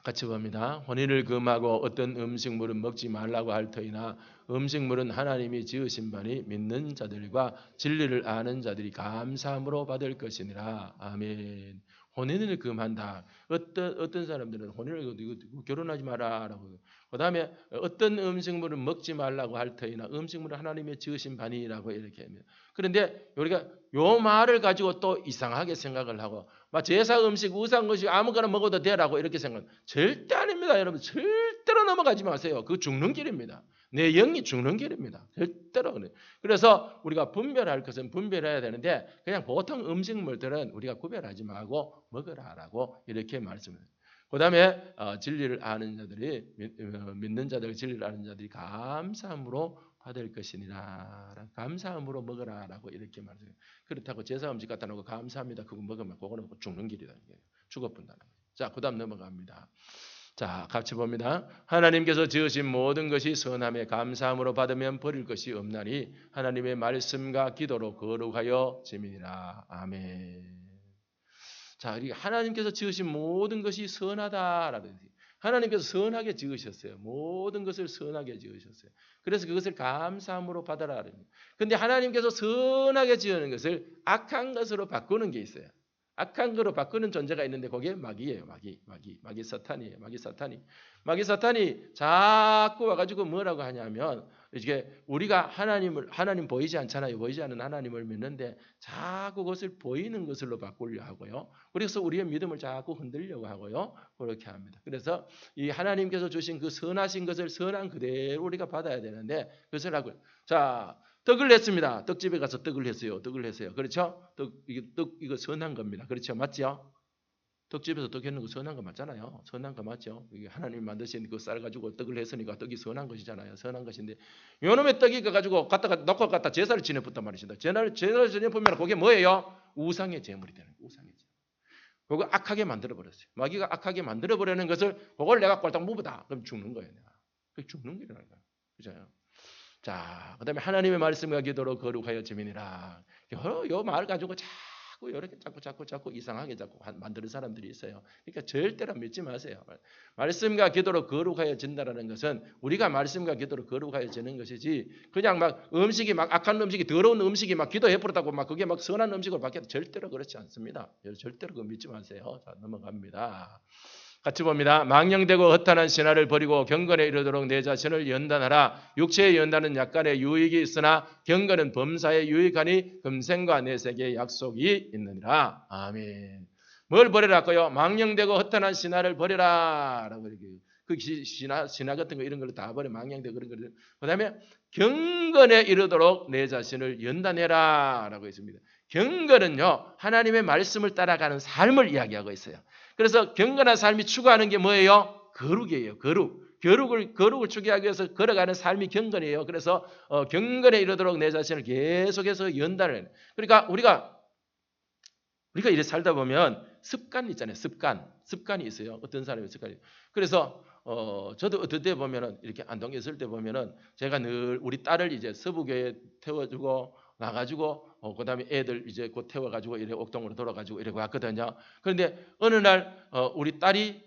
[SPEAKER 1] 같이 봅니다. 혼인을 금하고 어떤 음식물은 먹지 말라고 할 터이나 음식물은 하나님이 지으신 바니 믿는 자들과 진리를 아는 자들이 감사함으로 받을 것이니라. 아멘. 혼인을 금한다. 어떤 사람들은 혼인을 결혼하지 마라라고. 그다음에 어떤 음식물은 먹지 말라고 할 터이나 음식물은 하나님이 지으신 바니라고 이렇게 합니다. 그런데 우리가 요 말을 가지고 또 이상하게 생각을 하고 막 제사 음식, 우상 음식 아무거나 먹어도 되라고 이렇게 생각하면 절대 아닙니다. 여러분 절대로 넘어가지 마세요. 그거 죽는 길입니다. 내 영이 죽는 길입니다. 절대로 그래요. 그래서 우리가 분별할 것은 분별해야 되는데 그냥 보통 음식물들은 우리가 구별하지 말고 먹으라라고 이렇게 말씀해요. 그 다음에 진리를 아는 자들이 믿는 자들 진리를 아는 자들이 감사함으로 받을 것이니라. 감사함으로 먹으라라고 이렇게 말해요. 그렇다고 제사 음식 갖다 놓고 감사합니다. 그거 먹으면 그거는 죽는 길이다. 죽어본다는 거예요. 자, 그다음 넘어갑니다. 자, 같이 봅니다. 하나님께서 지으신 모든 것이 선함에 감사함으로 받으면 버릴 것이 없나니 하나님의 말씀과 기도로 거룩하여 지민이라. 아멘. 자, 하나님께서 지으신 모든 것이 선하다라는 하나님께서 선하게 지으셨어요. 모든 것을 선하게 지으셨어요. 그래서 그것을 감사함으로 받아라. 그런데 하나님께서 선하게 지으는 것을 악한 것으로 바꾸는 게 있어요. 악한 거로 바꾸는 존재가 있는데 그게 마귀예요. 마귀 사탄이에요. 마귀 사탄이 자꾸 와가지고 뭐라고 하냐면 이게 우리가 하나님 보이지 않잖아요. 보이지 않는 하나님을 믿는데 자꾸 그것을 보이는 것으로 바꾸려 하고요. 그래서 우리의 믿음을 자꾸 흔들려고 하고요. 그렇게 합니다. 그래서 이 하나님께서 주신 그 선하신 것을 선한 그대로 우리가 받아야 되는데 그것을 하고요. 자, 떡을 냈습니다. 떡집에 가서 떡을 했어요. 그렇죠? 이거 선한 겁니다. 그렇죠? 맞죠? 떡집에서 떡 했는 거 선한 거 맞잖아요. 선한 거 맞죠? 이게 하나님이 만드신 그 쌀 가지고 떡을 했으니까 떡이 선한 것이잖아요. 선한 것인데 요놈의 떡이 가지고 놓고 갖다 제사를 지내봤단 말이십니다. 제사를 지내보면 그게 뭐예요? 우상의 제물이 되는 거예요. 우상의 제물. 그거 악하게 만들어버렸어요. 마귀가 악하게 만들어버리는 것을 그걸 내가 꼴딱 묵으다. 그럼 죽는 거예요. 내가. 그게 죽는 길이라는 거예요. 그죠? 자, 그 다음에 하나님의 말씀과 기도로 거룩하여 지민이라. 요 말 가지고 자꾸 이렇게 자꾸 이상하게 자꾸 만드는 사람들이 있어요. 그러니까 절대로 믿지 마세요. 말씀과 기도로 거룩하여 진다라는 것은 우리가 말씀과 기도로 거룩하여 지는 것이지 그냥 막 음식이 막 악한 음식이 더러운 음식이 막 기도해 버렸다고 막 그게 막 선한 음식으로 바뀌어도 절대로 그렇지 않습니다. 절대로 그거 믿지 마세요. 자, 넘어갑니다. 같이 봅니다. 망령되고 허탄한 신화를 버리고 경건에 이르도록 내 자신을 연단하라. 육체의 연단은 약간의 유익이 있으나 경건은 범사에 유익하니 금생과 내세계의 약속이 있느니라. 아멘. 뭘 버리라고요? 망령되고 허탄한 신화를 버리라. 라고 이렇게 그 신화 같은 거 이런 걸 다 버려. 망령되고 그런 거. 그다음에 경건에 이르도록 내 자신을 연단해라. 라고 했습니다. 경건은요, 하나님의 말씀을 따라가는 삶을 이야기하고 있어요. 그래서 경건한 삶이 추구하는 게 뭐예요? 거룩이에요. 거룩을 추구하기 위해서 걸어가는 삶이 경건이에요. 그래서 경건에 이르도록 내 자신을 계속해서 연단을 해요. 그러니까 우리가 이렇게 살다 보면 습관이 있잖아요. 습관이 있어요. 어떤 사람의 습관이. 그래서 저도 어떨 때 보면은 이렇게 안동에 있을 때 보면은 제가 늘 우리 딸을 이제 서부교에 태워주고 나가지고 그다음에 애들 이제 곧 태워가지고 이래 옥동으로 돌아가지고 이래 왔거든요. 그런데 어느 날 우리 딸이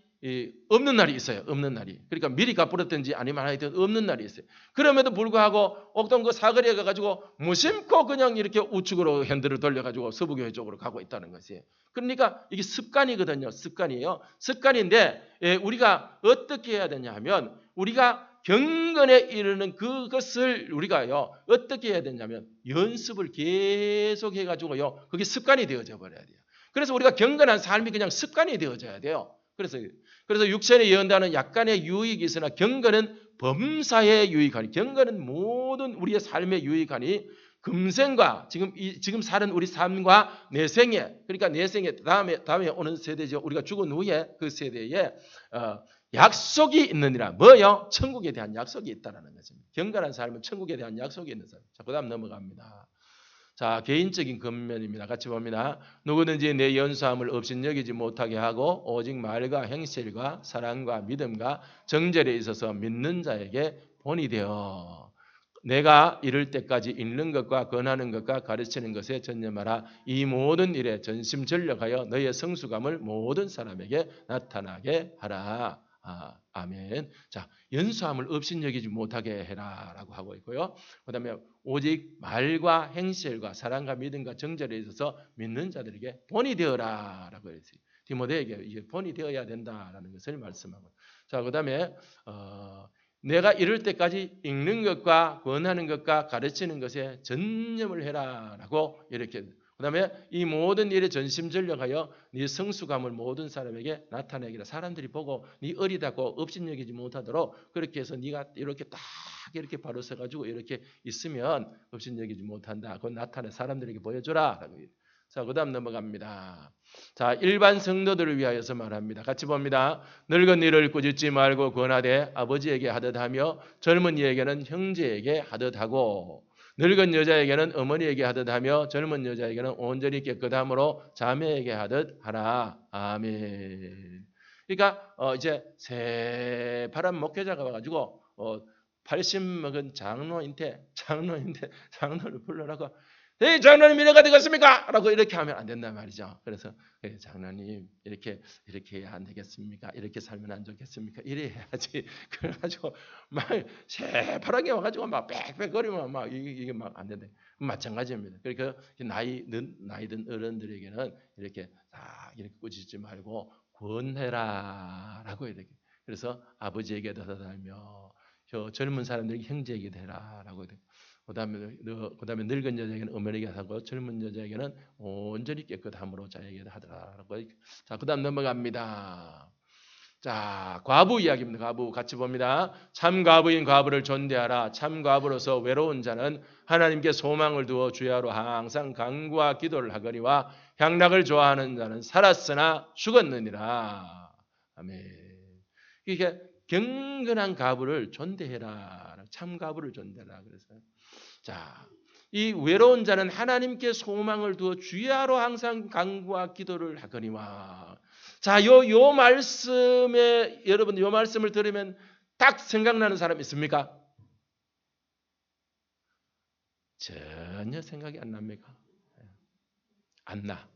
[SPEAKER 1] 없는 날이 있어요. 없는 날이. 그러니까 미리 갚으랬든지 아니면 하여튼 없는 날이 있어요. 그럼에도 불구하고 옥동 그 사거리에 가가지고 무심코 그냥 이렇게 우측으로 핸들을 돌려가지고 서부교회 쪽으로 가고 있다는 것이에요. 그러니까 이게 습관이거든요. 습관이에요. 습관인데 우리가 어떻게 해야 되냐 하면 우리가 경건에 이르는 그것을 우리가요 어떻게 해야 되냐면 연습을 계속 해가지고요 그게 습관이 되어져 버려야 돼요. 그래서 우리가 경건한 삶이 그냥 습관이 되어져야 돼요. 그래서 육신의 연단은 약간의 유익이 있으나 경건은 범사에 유익하니 경건은 모든 우리의 삶에 유익하니 금생과 지금 사는 우리 삶과 내생에, 그러니까 내생에 다음에 오는 세대죠. 우리가 죽은 후에 그 세대에 약속이 있느니라. 뭐요? 천국에 대한 약속이 있다라는 것입니다. 경건한 삶은 천국에 대한 약속이 있는 사람. 자, 그다음 넘어갑니다. 자, 개인적인 근면입니다. 같이 봅니다. 누구든지 내 연수함을 업신여기지 못하게 하고 오직 말과 행실과 사랑과 믿음과 정절에 있어서 믿는 자에게 본이 되어 내가 이를 때까지 읽는 것과 권하는 것과 가르치는 것에 전념하라. 이 모든 일에 전심전력하여 너의 성수감을 모든 사람에게 나타나게 하라. 아멘. 자, 연수함을 업신여기지 못하게 해라라고 하고 있고요. 그다음에 오직 말과 행실과 사랑과 믿음과 정절에 있어서 믿는 자들에게 본이 되어라라고 했어요. 디모데에게 이게 본이 되어야 된다라는 것을 말씀하고. 자, 그다음에 내가 이럴 때까지 읽는 것과 권하는 것과 가르치는 것에 전념을 해라라고 이렇게. 그다음에 이 모든 일에 전심전력하여 네 성수감을 모든 사람에게 나타내기라. 사람들이 보고 네 어리다고 업신여기지 못하도록 그렇게 해서 네가 이렇게 딱 이렇게 바로 서가지고 이렇게 있으면 업신여기지 못한다. 그건 나타내 사람들에게 보여줘라. 자, 그다음 넘어갑니다. 자, 일반 성도들을 위하여서 말합니다. 같이 봅니다. 늙은 이를 꾸짖지 말고 권하되 아버지에게 하듯 하며 젊은 이에게는 형제에게 하듯 하고 늙은 여자에게는 어머니에게 하듯 하며 젊은 여자에게는 온전히 깨끗함으로 자매에게 하듯 하라. 아멘. 그러니까 이제 새파란 목회자가 와가지고 80 먹은 장로인데 장로를 불러라고 네, 장로님 이래가 되겠습니까? 라고 이렇게 하면 안 된단 말이죠. 그래서 장로님 이렇게 해야 안 되겠습니까? 이렇게 살면 안 좋겠습니까? 이래 해야지. 그래가지고 막 새파랗게 와가지고 막 빽빽거리면 막 이게 막 안 된다. 마찬가지입니다. 그러니까 나이 든 어른들에게는 이렇게 다 이렇게 꾸짖지 말고 권해라라고 이렇게. 그래서 아버지에게 더달며 젊은 사람들에게 형제에게 대라라고. 그다음에 늙은 여자에게는 어머니에게 하고 젊은 여자에게는 온전히 깨끗함으로 자에게 하더라라고. 자, 그다음 넘어갑니다. 자, 과부 이야기입니다. 과부 같이 봅니다. 참 과부인 과부를 존대하라. 참 과부로서 외로운 자는 하나님께 소망을 두어 주야로 항상 간구와 기도를 하거니와 향락을 좋아하는 자는 살았으나 죽었느니라. 아멘. 이게 경건한 과부를 존대해라. 참 과부를 존대하라. 그래서 자, 이 외로운 자는 하나님께 소망을 두어 주야로 항상 간구와 기도를 하거니와. 자, 요 말씀에 여러분 요 말씀을 들으면 딱 생각나는 사람 있습니까? 전혀 생각이 안 납니까? 안 나.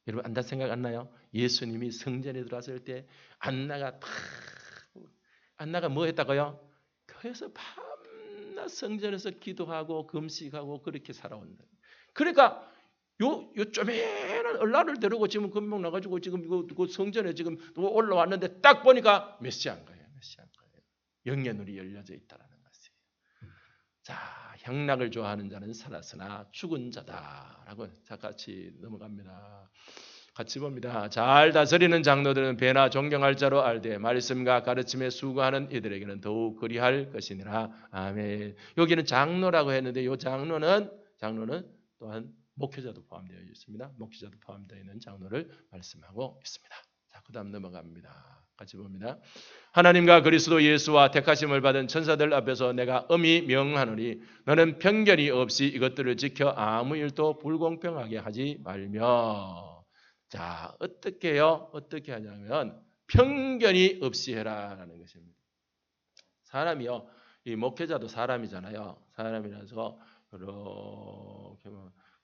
[SPEAKER 1] 여러분 안다 생각 안 나요? 예수님이 성전에 들어왔을 때 안나가 뭐 했다고요? 그래서 밤낮 성전에서 기도하고 금식하고 그렇게 살아온다. 그러니까 요 쪼매난 얼라를 데리고 지금 금방 나가지고 지금 그 성전에 지금 올라왔는데 딱 보니까 메시아인 거예요. 영의 눈이 열려져 있다라는 것이에요. 자, 향락을 좋아하는 자는 살았으나 죽은 자다라고. 자, 같이 넘어갑니다. 같이 봅니다. 잘 다스리는 장로들은 배나 존경할 자로 알되 말씀과 가르침에 수고하는 이들에게는 더욱 그리할 것이니라. 아멘. 여기는 장로라고 했는데 이 장로는 또한 목회자도 포함되어 있습니다. 목회자도 포함되어 있는 장로를 말씀하고 있습니다. 자, 그다음 넘어갑니다. 같이 봅니다. 하나님과 그리스도 예수와 택하심을 받은 천사들 앞에서 내가 엄히 명하노니 너는 편견이 없이 이것들을 지켜 아무 일도 불공평하게 하지 말며. 자, 어떻게요? 어떻게 하냐면 편견이 없이 해라라는 것입니다. 사람이요, 이 목회자도 사람이잖아요. 사람이라서 이렇게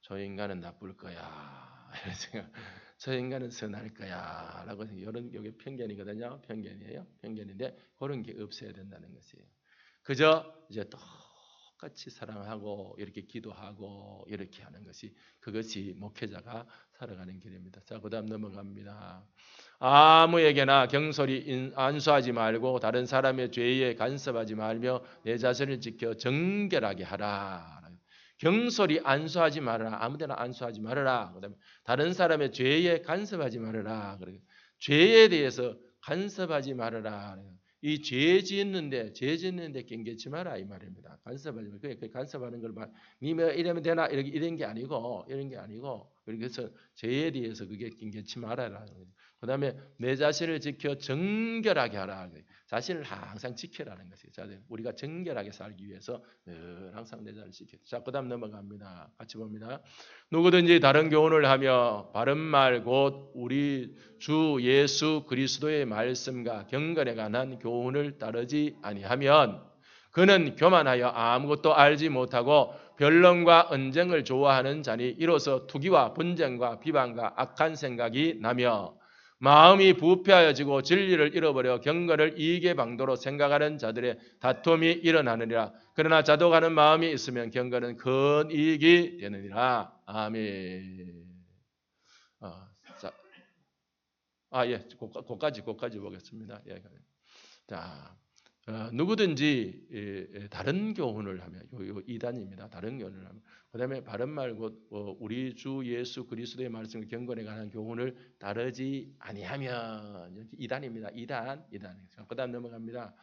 [SPEAKER 1] 저 인간은 나쁠 거야, 이런 생각, 저 인간은 선할 거야라고 이런 이게 편견이거든요. 편견이에요. 편견인데 그런 게 없어야 된다는 것이에요. 그저 이제 똑같이 사랑하고 이렇게 기도하고 이렇게 하는 것이 그것이 목회자가 살아가는 길입니다. 자, 그다음 넘어갑니다. 아무에게나 경솔히 안수하지 말고 다른 사람의 죄에 간섭하지 말며 내 자신을 지켜 정결하게 하라. 경솔히 안수하지 말아라. 아무데나 안수하지 말아라. 그다음에 다른 사람의 죄에 간섭하지 말아라. 죄에 대해서 간섭하지 말아라. 이 죄 짓는데 낑겼지 마라 이 말입니다. 간섭하지 마. 그 간섭하는 걸 막 니뭐 이러면 되나 이런 게 아니고 그래서 죄에 대해서 그게 낑겼지 말아라는 거죠. 그다음에 내 자신을 지켜 정결하게 하라. 자신을 항상 지켜라는 것이죠. 우리가 정결하게 살기 위해서 늘 항상 내 자신을 지켜. 자, 그다음 넘어갑니다. 같이 봅니다. 누구든지 다른 교훈을 하며 바른 말 곧 우리 주 예수 그리스도의 말씀과 경건에 관한 교훈을 따르지 아니하면 그는 교만하여 아무것도 알지 못하고 변론과 언쟁을 좋아하는 자니 이로써 투기와 분쟁과 비방과 악한 생각이 나며 마음이 부패하여지고 진리를 잃어버려 경건을 이익의 방도로 생각하는 자들의 다툼이 일어나느니라. 그러나 자독하는 마음이 있으면 경건은 큰 이익이 되느니라. 아멘. 자, 예, 그까지 보겠습니다. 예. 자, 누구든지 다른 교훈을 하면 요 이단입니다. 다른 교훈을 하면 그다음에 바른 말 곧 우리 주 예수 그리스도의 말씀 경건에 관한 교훈을 따르지 아니하면 이단입니다. 이단. 그다음 넘어갑니다.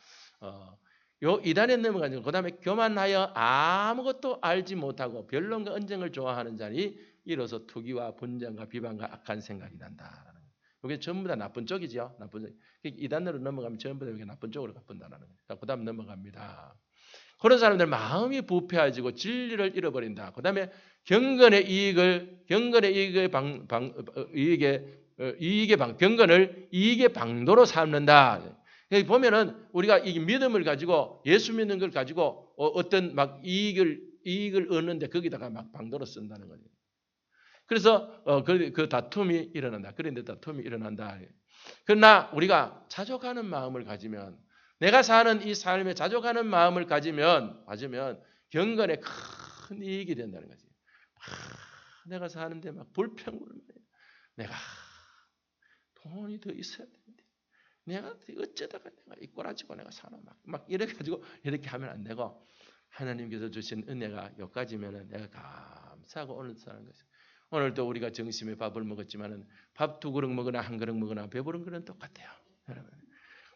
[SPEAKER 1] 요 이단에 넘어가죠. 그다음에 교만하여 아무것도 알지 못하고 변론과 언쟁을 좋아하는 자니 이로써 투기와 분쟁과 비방과 악한 생각이 난다. 이게 전부 다 나쁜 쪽이죠. 나쁜 쪽. 이단으로 넘어가면 전부 다 이게 나쁜 쪽으로 가본다는 거예요. 자, 그다음 넘어갑니다. 그런 사람들 마음이 부패해지고 진리를 잃어버린다. 그다음에 경건의 이익을 경건을 이익의 방도로 삼는다. 여기 보면은 우리가 이 믿음을 가지고 예수 믿는 걸 가지고 어떤 막 이익을 얻는데 거기다가 막 방도로 쓴다는 거예요. 그래서 그 다툼이 일어난다. 그런데 다툼이 일어난다. 그러나 우리가 자족하는 마음을 가지면 내가 사는 이 삶에 자족하는 마음을 가지면 경건에 큰 이익이 된다는 거지. 내가 사는데 막 불평을 내가 돈이 더 있어야 되는데 내가 어쩌다가 내가 이 꼬라지고 내가 사나 막 이래가지고 이렇게 하면 안 되고 하나님께서 주신 은혜가 여기까지면은 내가 감사하고 오늘 사는 것이. 오늘도 우리가 점심에 밥을 먹었지만은 밥 2그릇 먹으나 1그릇 먹으나 배부른 거는 똑같아요. 여러분.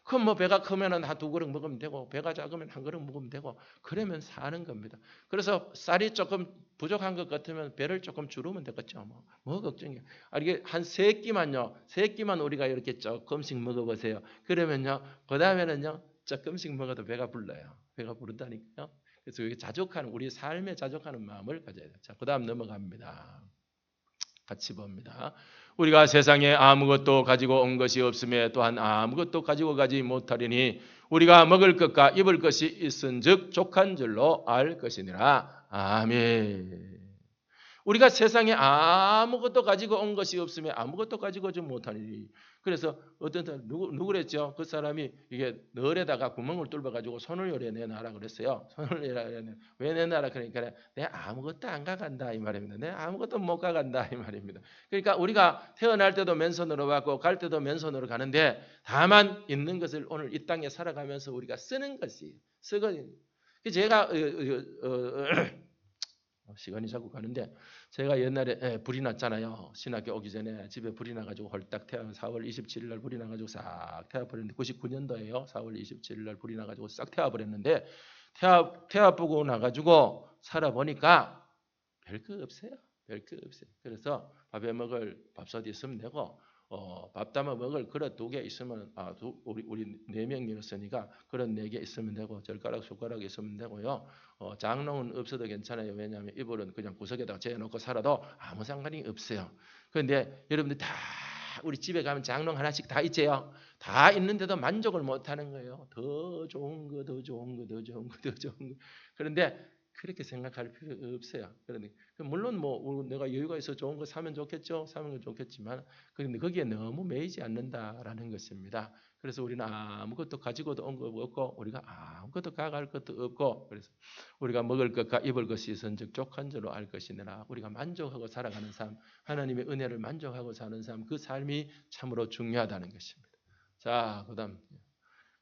[SPEAKER 1] 그럼 뭐 배가 크면은 한 2그릇 먹으면 되고 배가 작으면 1그릇 먹으면 되고 그러면 사는 겁니다. 그래서 쌀이 조금 부족한 것 같으면 배를 조금 줄이면 되겠죠. 뭐 걱정이에요. 이게 한 3끼만 우리가 이렇게 조금씩 먹어보세요. 그러면요 그 다음에는요 조금씩 먹어도 배가 불러요. 배가 부른다니까요. 그래서 이게 자족하는 우리 삶에 자족하는 마음을 가져야 돼요. 자, 그다음 넘어갑니다. 같이 봅니다. 우리가 세상에 아무것도 가지고 온 것이 없음에 또한 아무것도 가지고 가지 못하리니 우리가 먹을 것과 입을 것이 있은즉 족한 줄로 알 것이니라. 아멘. 우리가 세상에 아무것도 가지고 온 것이 없으면 아무것도 가지고 오지 못하니. 그래서 어떤 사람 누구랬죠? 그 사람이 이게 널에다가 구멍을 뚫어 가지고 손을 열에 내놔라 그랬어요. 손을 내놔라. 왜 내놔라 그러니까 내가 아무것도 안 가간다 이 말입니다. 내가 아무것도 못 가간다 이 말입니다. 그러니까 우리가 태어날 때도 맨손으로 왔고 갈 때도 맨손으로 가는데 다만 있는 것을 오늘 이 땅에 살아가면서 우리가 쓰는 것이 쓰거든요. 제가 시간이 자꾸 가는데 제가 옛날에 불이 났잖아요. 신학교 오기 전에 집에 불이 나가지고 홀딱 태어 4월 27일 날 불이 나가지고 싹 태워버렸는데 99년도에요. 4월 27일 날 불이 나가지고 싹 태워버렸는데 태워보고 나가지고 살아보니까 별거 없어요. 별거 없어요. 그래서 밥에 먹을 밥솥 있으면 되고 밥 담아 먹을 그릇 2개 있으면 우리 4명이었으니까 그릇 4개 있으면 되고 젓가락 숟가락 있으면 되고요. 장롱은 없어도 괜찮아요. 왜냐하면 이불은 그냥 구석에다가 재놓고 살아도 아무 상관이 없어요. 그런데 여러분들 다 우리 집에 가면 장롱 하나씩 다 있지요. 다 있는데도 만족을 못하는 거예요. 더 좋은 거, 더 좋은 거, 더 좋은 거, 더 좋은 거. 그런데 그렇게 생각할 필요 없어요. 그런데 물론 뭐 내가 여유가 있어 좋은 거 사면 좋겠죠. 사면 좋겠지만 그런데 거기에 너무 매이지 않는다라는 것입니다. 그래서 우리는 아무것도 가지고도 온 거 없고 우리가 아무것도 가갈 것도 없고 그래서 우리가 먹을 것과 입을 것이 있은즉 족한 줄로 알 것이니라. 우리가 만족하고 살아가는 삶, 하나님의 은혜를 만족하고 사는 삶, 그 삶이 참으로 중요하다는 것입니다. 자, 그다음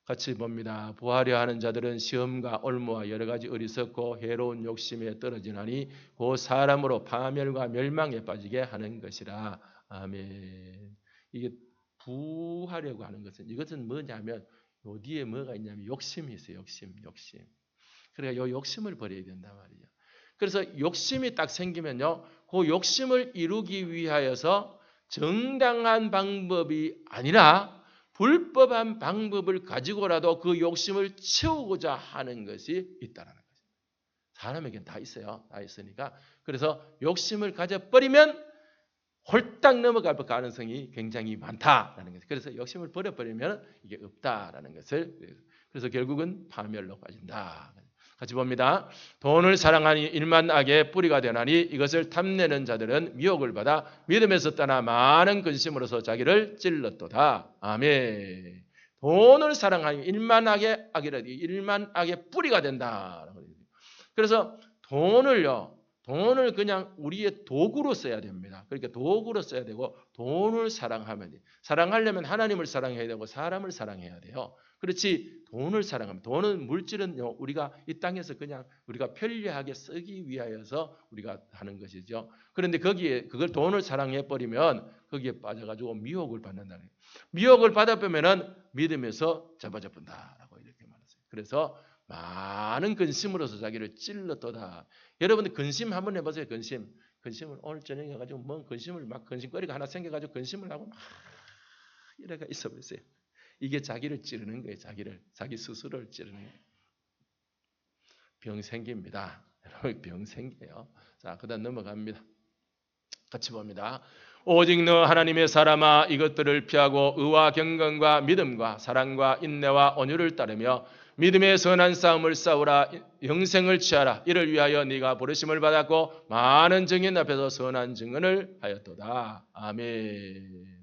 [SPEAKER 1] 같이 봅니다. 부하려 하는 자들은 시험과 올무와 여러 가지 어리석고 해로운 욕심에 떨어지나니 그 사람으로 파멸과 멸망에 빠지게 하는 것이라. 아멘. 이게 부하려고 하는 것은 이것은 뭐냐면 요 뒤에 뭐가 있냐면 욕심이 있어요. 욕심. 그러니까 요 욕심을 버려야 된단 말이에요. 그래서 욕심이 딱 생기면요, 그 욕심을 이루기 위하여서 정당한 방법이 아니라 불법한 방법을 가지고라도 그 욕심을 채우고자 하는 것이 있다라는 거죠. 사람에겐 다 있어요. 다 있으니까. 그래서 욕심을 가져버리면 홀딱 넘어갈 가능성이 굉장히 많다라는 거죠. 그래서 욕심을 버려버리면 이게 없다라는 것을, 그래서 결국은 파멸로 빠진다. 같이 봅니다. 돈을 사랑하니 일만 악의 뿌리가 되나니 이것을 탐내는 자들은 미혹을 받아 믿음에서 떠나 많은 근심으로서 자기를 찔렀도다. 아멘. 돈을 사랑하니 일만 악의 악이라니 일만 악의 뿌리가 된다. 그래서 돈을 그냥 우리의 도구로 써야 됩니다. 그러니까 도구로 써야 되고, 돈을 사랑하면, 사랑하려면 하나님을 사랑해야 되고 사람을 사랑해야 돼요. 그렇지, 돈을 사랑하면, 돈은 물질은 우리가 이 땅에서 그냥 우리가 편리하게 쓰기 위하여서 우리가 하는 것이죠. 그런데 거기에 그걸 돈을 사랑해 버리면 거기에 빠져가지고 미혹을 받는다는 거예요. 미혹을 받아보면은 믿음에서 접어져본다라고 이렇게 말했어요. 그래서 많은 근심으로서 자기를 찔렀도다. 여러분들 근심 한번 해보세요. 근심을 오늘 저녁에 가지고 뭐 근심을 막 근심거리가 하나 생겨가지고 근심을 하고 막 이래가 있어버렸어요. 이게 자기를 찌르는 거예요. 자기 스스로를 찌르는 거예요. 병 생깁니다. 여러분 병 생겨요. 자, 그다음 넘어갑니다. 같이 봅니다. 오직 너 하나님의 사람아 이것들을 피하고 의와 경건과 믿음과 사랑과 인내와 온유를 따르며 믿음의 선한 싸움을 싸우라. 영생을 취하라. 이를 위하여 네가 부르심을 받았고 많은 증인 앞에서 선한 증언을 하였도다. 아멘.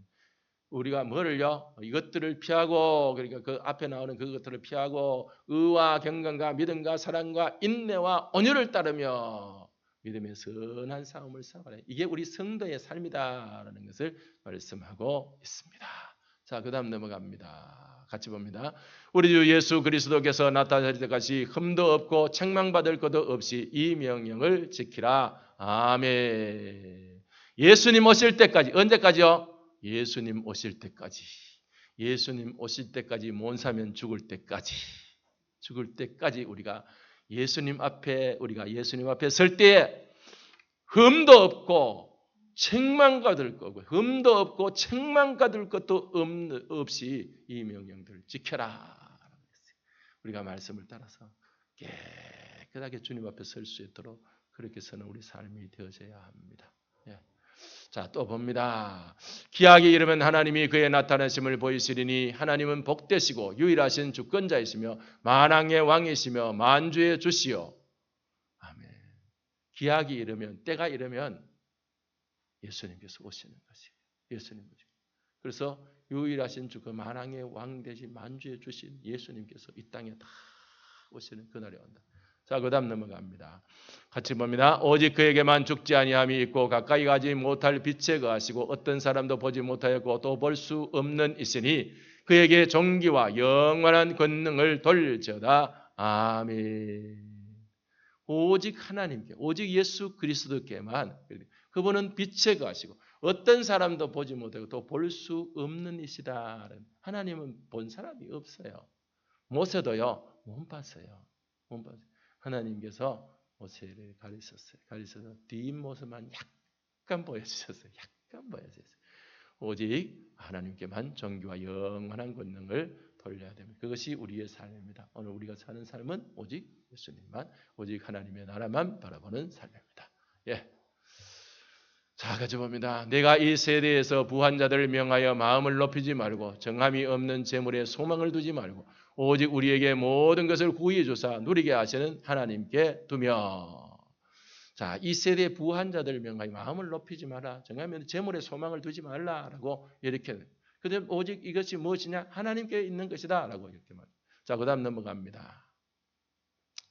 [SPEAKER 1] 우리가 뭐를요? 이것들을 피하고, 그러니까 그 앞에 나오는 그것들을 피하고 의와 경건과 믿음과 사랑과 인내와 온유를 따르며 믿음의 선한 싸움을 싸워라. 이게 우리 성도의 삶이다라는 것을 말씀하고 있습니다. 자, 그 다음 넘어갑니다. 같이 봅니다. 우리 주 예수 그리스도께서 나타나실 때까지 흠도 없고 책망받을 것도 없이 이 명령을 지키라. 아멘. 예수님 오실 때까지, 언제까지요? 예수님 오실 때까지. 예수님 오실 때까지, 못 사면 죽을 때까지 우리가 예수님 앞에 설 때에 흠도 없고 책망받을 거고, 흠도 없고 책망받을 것도 없이 이 명령들을 지켜라. 우리가 말씀을 따라서 깨끗하게 주님 앞에 설 수 있도록 그렇게 서는 우리 삶이 되어져야 합니다. 예. 자, 또 봅니다. 기약이 이르면 하나님이 그의 나타나심을 보이시리니 하나님은 복되시고 유일하신 주권자이시며 만왕의 왕이시며 만주의 주시요. 아멘. 기약이 이르면, 때가 이르면 예수님께서 오시는 것이에요. 예수님 오시고. 그래서 유일하신 주, 그 만왕의 왕 되신 만주의 주신 예수님께서 이 땅에 다 오시는 그날이 온다. 자, 그 다음 넘어갑니다. 같이 봅니다. 오직 그에게만 죽지 아니함이 있고 가까이 가지 못할 빛에 거하시고 어떤 사람도 보지 못하였고 또 볼 수 없는 이시니 그에게 존귀와 영원한 권능을 돌릴지어다. 아멘. 오직 하나님께, 오직 예수 그리스도께만, 그분은 빛에 거하시고 어떤 사람도 보지 못하고 또 볼 수 없는 이시다. 하나님은 본 사람이 없어요. 모세도요 못 봤어요. 못 봤어요. 하나님께서 모세를 가리셔서 뒷모습만 약간 보여주셨어요. 약간 보여주셨어요. 오직 하나님께만 존귀와 영원한 권능을 돌려야 됩니다. 그것이 우리의 삶입니다. 오늘 우리가 사는 삶은 오직 예수님만, 오직 하나님의 나라만 바라보는 삶입니다. 예. 자, 같이 봅니다. 내가 이 세대에서 부한 자들을 명하여 마음을 높이지 말고 정함이 없는 재물에 소망을 두지 말고 오직 우리에게 모든 것을 구히 주사 누리게 하시는 하나님께 두며. 자, 이 세대의 부한 자들을 명하여 마음을 높이지 마라. 정함이 없는 재물에 소망을 두지 말라라고 이렇게. 근데 오직 이것이 무엇이냐? 하나님께 있는 것이다라고 이렇게 말. 자, 그다음 넘어갑니다.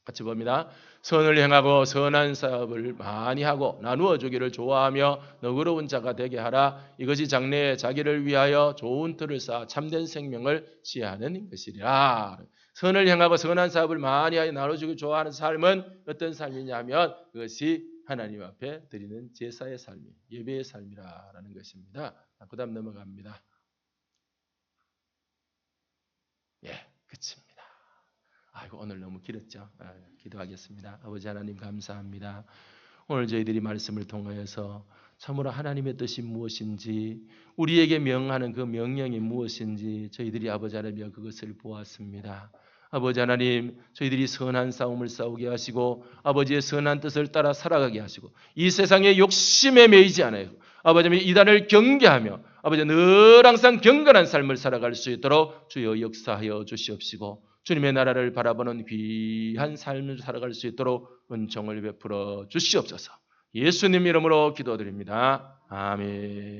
[SPEAKER 1] 같이 봅니다. 선을 행하고 선한 사업을 많이 하고 나누어 주기를 좋아하며 너그러운 자가 되게 하라. 이것이 장래에 자기를 위하여 좋은 틀을 쌓아 참된 생명을 취하는 것이라. 선을 행하고 선한 사업을 많이 하여 나눠주기 좋아하는 삶은 어떤 삶이냐면 그것이 하나님 앞에 드리는 제사의 삶이, 예배의 삶이라는 것입니다. 그 다음 넘어갑니다. 예. 그칩니다. 아이고, 오늘 너무 길었죠. 기도하겠습니다. 아버지 하나님 감사합니다. 오늘 저희들이 말씀을 통하여서 참으로 하나님의 뜻이 무엇인지, 우리에게 명하는 그 명령이 무엇인지 저희들이 아버지 하나님이여 그것을 보았습니다. 아버지 하나님, 저희들이 선한 싸움을 싸우게 하시고 아버지의 선한 뜻을 따라 살아가게 하시고 이 세상의 욕심에 매이지 않아요. 아버지 하나님, 이단을 경계하며 아버지 늘 항상 경건한 삶을 살아갈 수 있도록 주여 역사하여 주시옵시고 주님의 나라를 바라보는 귀한 삶을 살아갈 수 있도록 은총을 베풀어 주시옵소서. 예수님 이름으로 기도드립니다. 아멘.